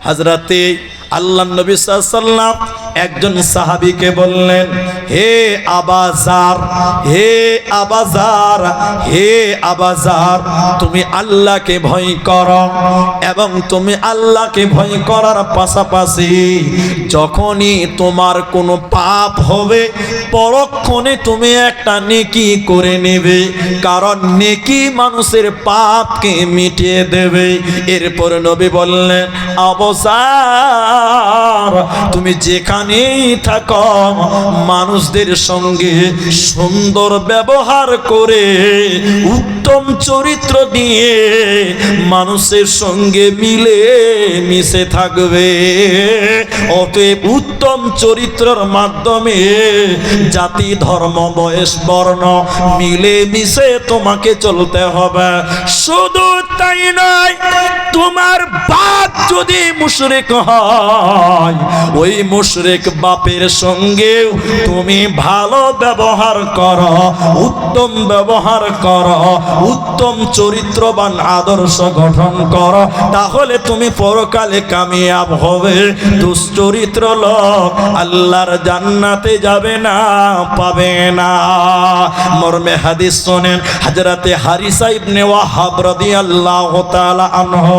হযরতে আল্লাহ নবী সাল্লাল্লাহু আলাইহি ওয়াসাল্লাম একজন সাহাবীকে বললেন, হে আবাজার, হে আবাজার, হে আবাজার, তুমি আল্লাহকে ভয় করো এবং তুমি আল্লাহকে ভয় করার পাশাপাশি যখনই তোমার কোনো পাপ হবে পরক্ষণে তুমি একটা নেকি করে নেবে, কারণ নেকি মানুষের পাপকে মিটিয়ে দেবে। এরপর নবী বললেন, আবাজার, তুমি যেখানেই থাকো মানুষদের সঙ্গে সুন্দর ব্যবহার করে উত্তম চরিত্র দিয়ে মানুষের সঙ্গে মিলে মিশে থাকবে। অতএব উত্তম চরিত্রের মাধ্যমে জাতি ধর্ম বয়স বর্ণ মিলে মিশে তোমাকে চলতে হবে। শুধু তাই নয়, তোমার বাপ যদি মুশরিক হয় ওই মুশরিক বাপের সঙ্গেও তুমি ভালো ব্যবহার করো, উত্তম ব্যবহার করো, উত্তম চরিত্রবান আদর্শ গঠন করো, তাহলে তুমি পরকালে কামিয়াব হবে। দুশ্চরিত্র লোক আল্লাহর জান্নাতে যাবে না, পাবে না। মর্মে হাদিস শোনেন, হযরতে হারিসা ইবনে ওয়াহাব রাদিয়াল্লাহু তাআলা আনহু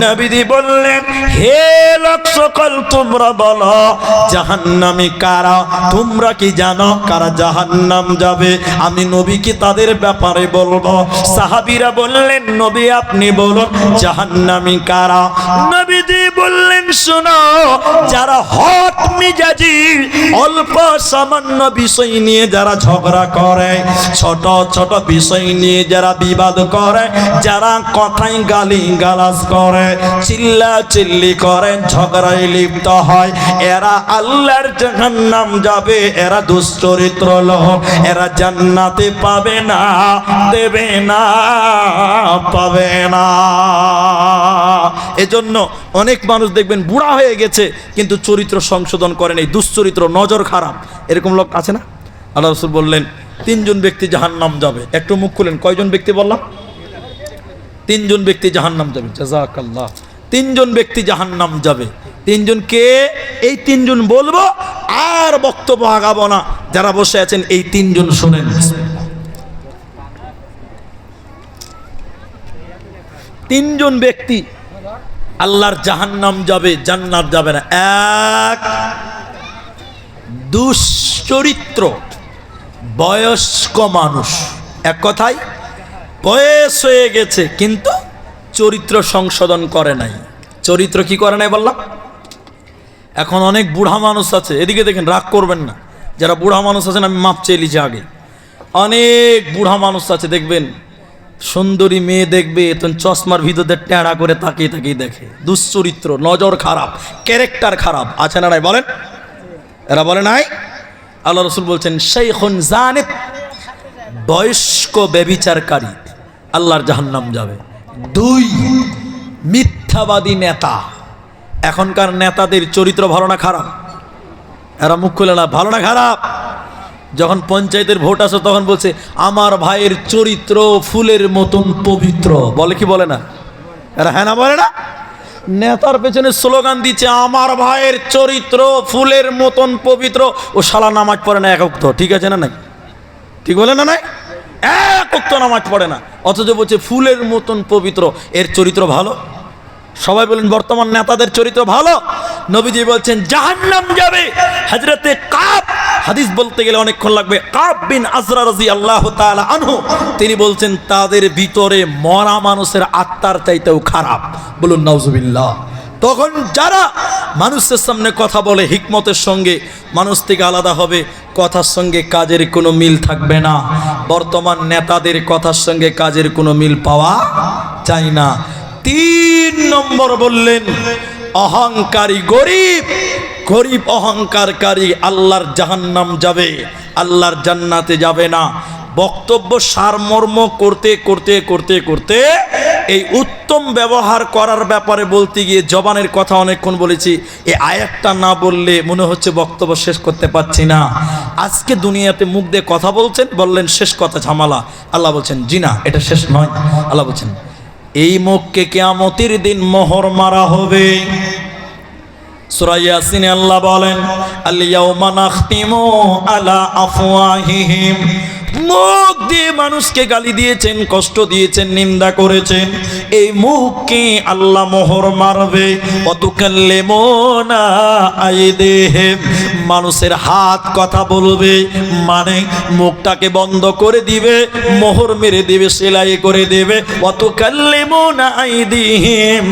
নবীজি বললেন, হে লোক সকল তোমরা বলো জাহান্নামী কারা? তোমরা কি জানো কারা জাহান্নাম যাবে? আমি নবী কি তাদের ব্যাপারে বলবো? সাহাবীরা বললেন, নবী আপনি বলুন জাহান্নামী কারা? নবীজি বললেন, শোনো, যারা হট মিজাজি, অল্প সামান্য বিষয় নিয়ে যারা ঝগড়া করে, ছোট ছোট বিষয় নিয়ে যারা বিবাদ করে, যারা কথায় গালি গালাজ করে, চিল্লা চিল্লি করে, ঝগড়ায় লিপ্ত হয়, এরা আল্লাহর জাহান্নাম যাবে। এরা দুশ্চরিত্র লোক, এরা জান্নাতে পাবে না, দেবে না, পাবে না। এজন্য অনেক মানুষ দেখবেন বুড়া হয়ে গেছে কিন্তু চরিত্র সংশোধন করেন, এই দুশ্চরিত্র, নজর খারাপ, এরকম লোক আছে না? আল্লাহ রাসূল বললেন 3 জন ব্যক্তি জাহান্নাম যাবে। একটু মুখ খুলেন, কয়জন ব্যক্তি বললাম? 3 জন ব্যক্তি জাহান্নাম যাবে। জাযাকাল্লাহ। 3 জন ব্যক্তি জাহান্নাম যাবে। 3 জন কে? এই 3 জন বলবো, আর বক্তব্য আগাবো না। যারা বসে আছেন এই 3 জন শুনেন। 3 জন ব্যক্তি আল্লাহর জাহান্নাম যাবে, জান্নাত যাবে না। 1, দুশ্চরিত্র বয়স্ক মানুষ। এক কথায় বয়স হয়ে গেছে কিন্তু চরিত্র সংশোধন করে নাই। চরিত্র কি করে নাই বললাম? এখন অনেক বুড়া মানুষ আছে, এদিকে দেখেন, রাগ করবেন না, যারা বুড়া মানুষ আছেন আমি মাপ চেয়ে লিছি আগে। অনেক বুড়া মানুষ আছে দেখবেন, সুন্দরী মেয়ে দেখবে তখন চশমার ভিতরে টেঁড়া করে তাকিয়ে তাকিয়ে দেখে। দুশ্চরিত্র, নজর খারাপ, ক্যারেক্টার খারাপ, আছে না নাই বলেন? এরা বলে নাই? আল্লাহ রাসূল বলছেন, শাইখুন জানিব, বয়স্ক ব্যভিচারকারী আল্লাহর জাহান্নাম যাবে। 2, মিথ্যাবাদী নেতা। এখনকার নেতাদের চরিত্র ভালো না খারাপ? এরা মুখ খুলে না, ভালো না খারাপ? যখন পঞ্চায়েতের ভোট আসে তখন বলছে আমার ভাইয়ের চরিত্র ফুলের মতন পবিত্র, বলে কি বলে না? এরা হ্যাঁ না বলে না? নেতার পেছনে স্লোগান দিচ্ছে আমার ভাইয়ের চরিত্র ফুলের মতন পবিত্র, ও শালা নামাজ পড়ে না এক ওয়াক্ত, ঠিক আছে না নাই? ঠিক বলে না নাই? এক ওয়াক্ত নামাজ পড়ে না, অথচ বলছে ফুলের মতন পবিত্র, এর চরিত্র ভালো? সবাই বলেন বর্তমান নেতাদের চরিত্র ভালো? নবীজি বলছেন জাহান্নাম যাবে হযরতে কাব, হাদিস বলতে গেলে অনেকক্ষণ লাগবে, কাব বিন আজরা রাদিয়াল্লাহু তাআলা আনহু, তিনি বলছেন তাদের ভিতরে মরা মানুষের আত্মার চাইতেও খারাপ। বলুন নাউজুবিল্লাহ। তখন যারা মানুষের সামনে কথা বলে হিকমতের সঙ্গে, মানুষ থেকে আলাদা হবে, কথার সঙ্গে কাজের কোনো মিল থাকবে না। বর্তমান নেতাদের কথার সঙ্গে কাজের কোনো মিল পাওয়া যায় না। 3 নম্বর বললেন অহংকারী, গরিব, গরিব অহংকারকারী আল্লাহর জাহান্নাম যাবে, আল্লাহর জান্নাতে যাবে না। বক্তব্য সারমর্ম করতে করতে করতে করতে এই উত্তম ব্যবহার করার ব্যাপারে বলতে গিয়ে জবানের কথা অনেকক্ষণ বলেছি। এই আয়াতটা না বললে মনে হচ্ছে বক্তব্য শেষ করতে পারছি না। আজকে দুনিয়াতে মুখ দিয়ে কথা বলছেন, বললেন শেষ কথা ঝামেলা। আল্লাহ বলছেন জি না, এটা শেষ নয়। আল্লাহ বলছেন এই মুখকে কিয়ামতের দিন মোহর মারা হবে। সূরা ইয়াসিনে আল্লাহ বলেন আল ইয়াউমা নাখতিমু আলা আফওয়াহিহিম, মুখ দিয়ে মানুষকে গালি দিয়েছেন, কষ্ট দিয়েছেন, নিন্দা করেছেন, এই মুখকে আল্লাহ মোহর মারবে। ওয়াতুকাল্লিমুনা আইদিহিম, মানুষের হাত কথা বলবে, মানে মুখটাকে বন্ধ করে দিবে, মোহর মেরে দিবে, সেলাই করে দেবে। ওয়াতুকাল্লিমুনা আইদিহিম,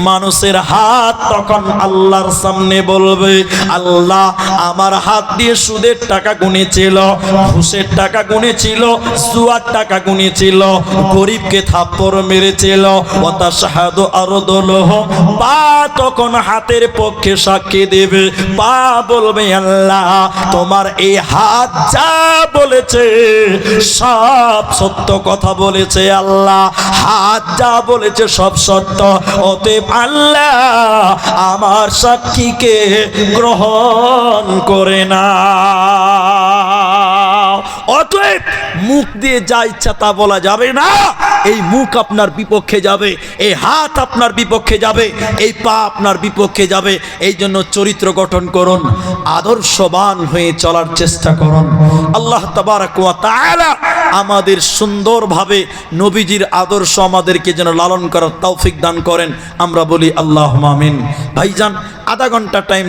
মানুষের হাত তখন আল্লাহর সামনে বলবে আল্লাহ আমার হাত দিয়ে সুদের টাকা গুনেছিল, ঘুষের টাকা গুনে গুনেছিল, জুয়ার টাকা গুনেছিল, গরিবকে থাপ্পড় মেরেছিল। ওয়া শাহাদু আরদুলহ, পা তখন হাতের পক্ষে সাক্ষী দেবে। পা বলবে আল্লাহ তোমার এই হাত যা বলেছে সব সত্য কথা বলেছে, আল্লাহ হাত যা বলেছে সব সত্য, অতএব আল্লাহ আমার সাক্ষীকে গ্রহণ করে না। অতএব মুখ দিয়ে যা ইচ্ছা তা বলা যাবে না। এই মুখ আপনার বিপক্ষে যাবে, এই হাত আপনার বিপক্ষে যাবে, এই পা আপনার বিপক্ষে যাবে। এই জন্য চরিত্র গঠন করুন, আদর্শবান হয়ে চলার চেষ্টা করুন। আল্লাহ তাবারক ওয়া তাআলা আমাদের সুন্দরভাবে নবীজির আদর্শ আমাদেরকে যেন লালন করার তৌফিক দান করেন। আমরা বলি আল্লাহুম্মা আমিন। ভাইজান, আধা ঘন্টা টাইম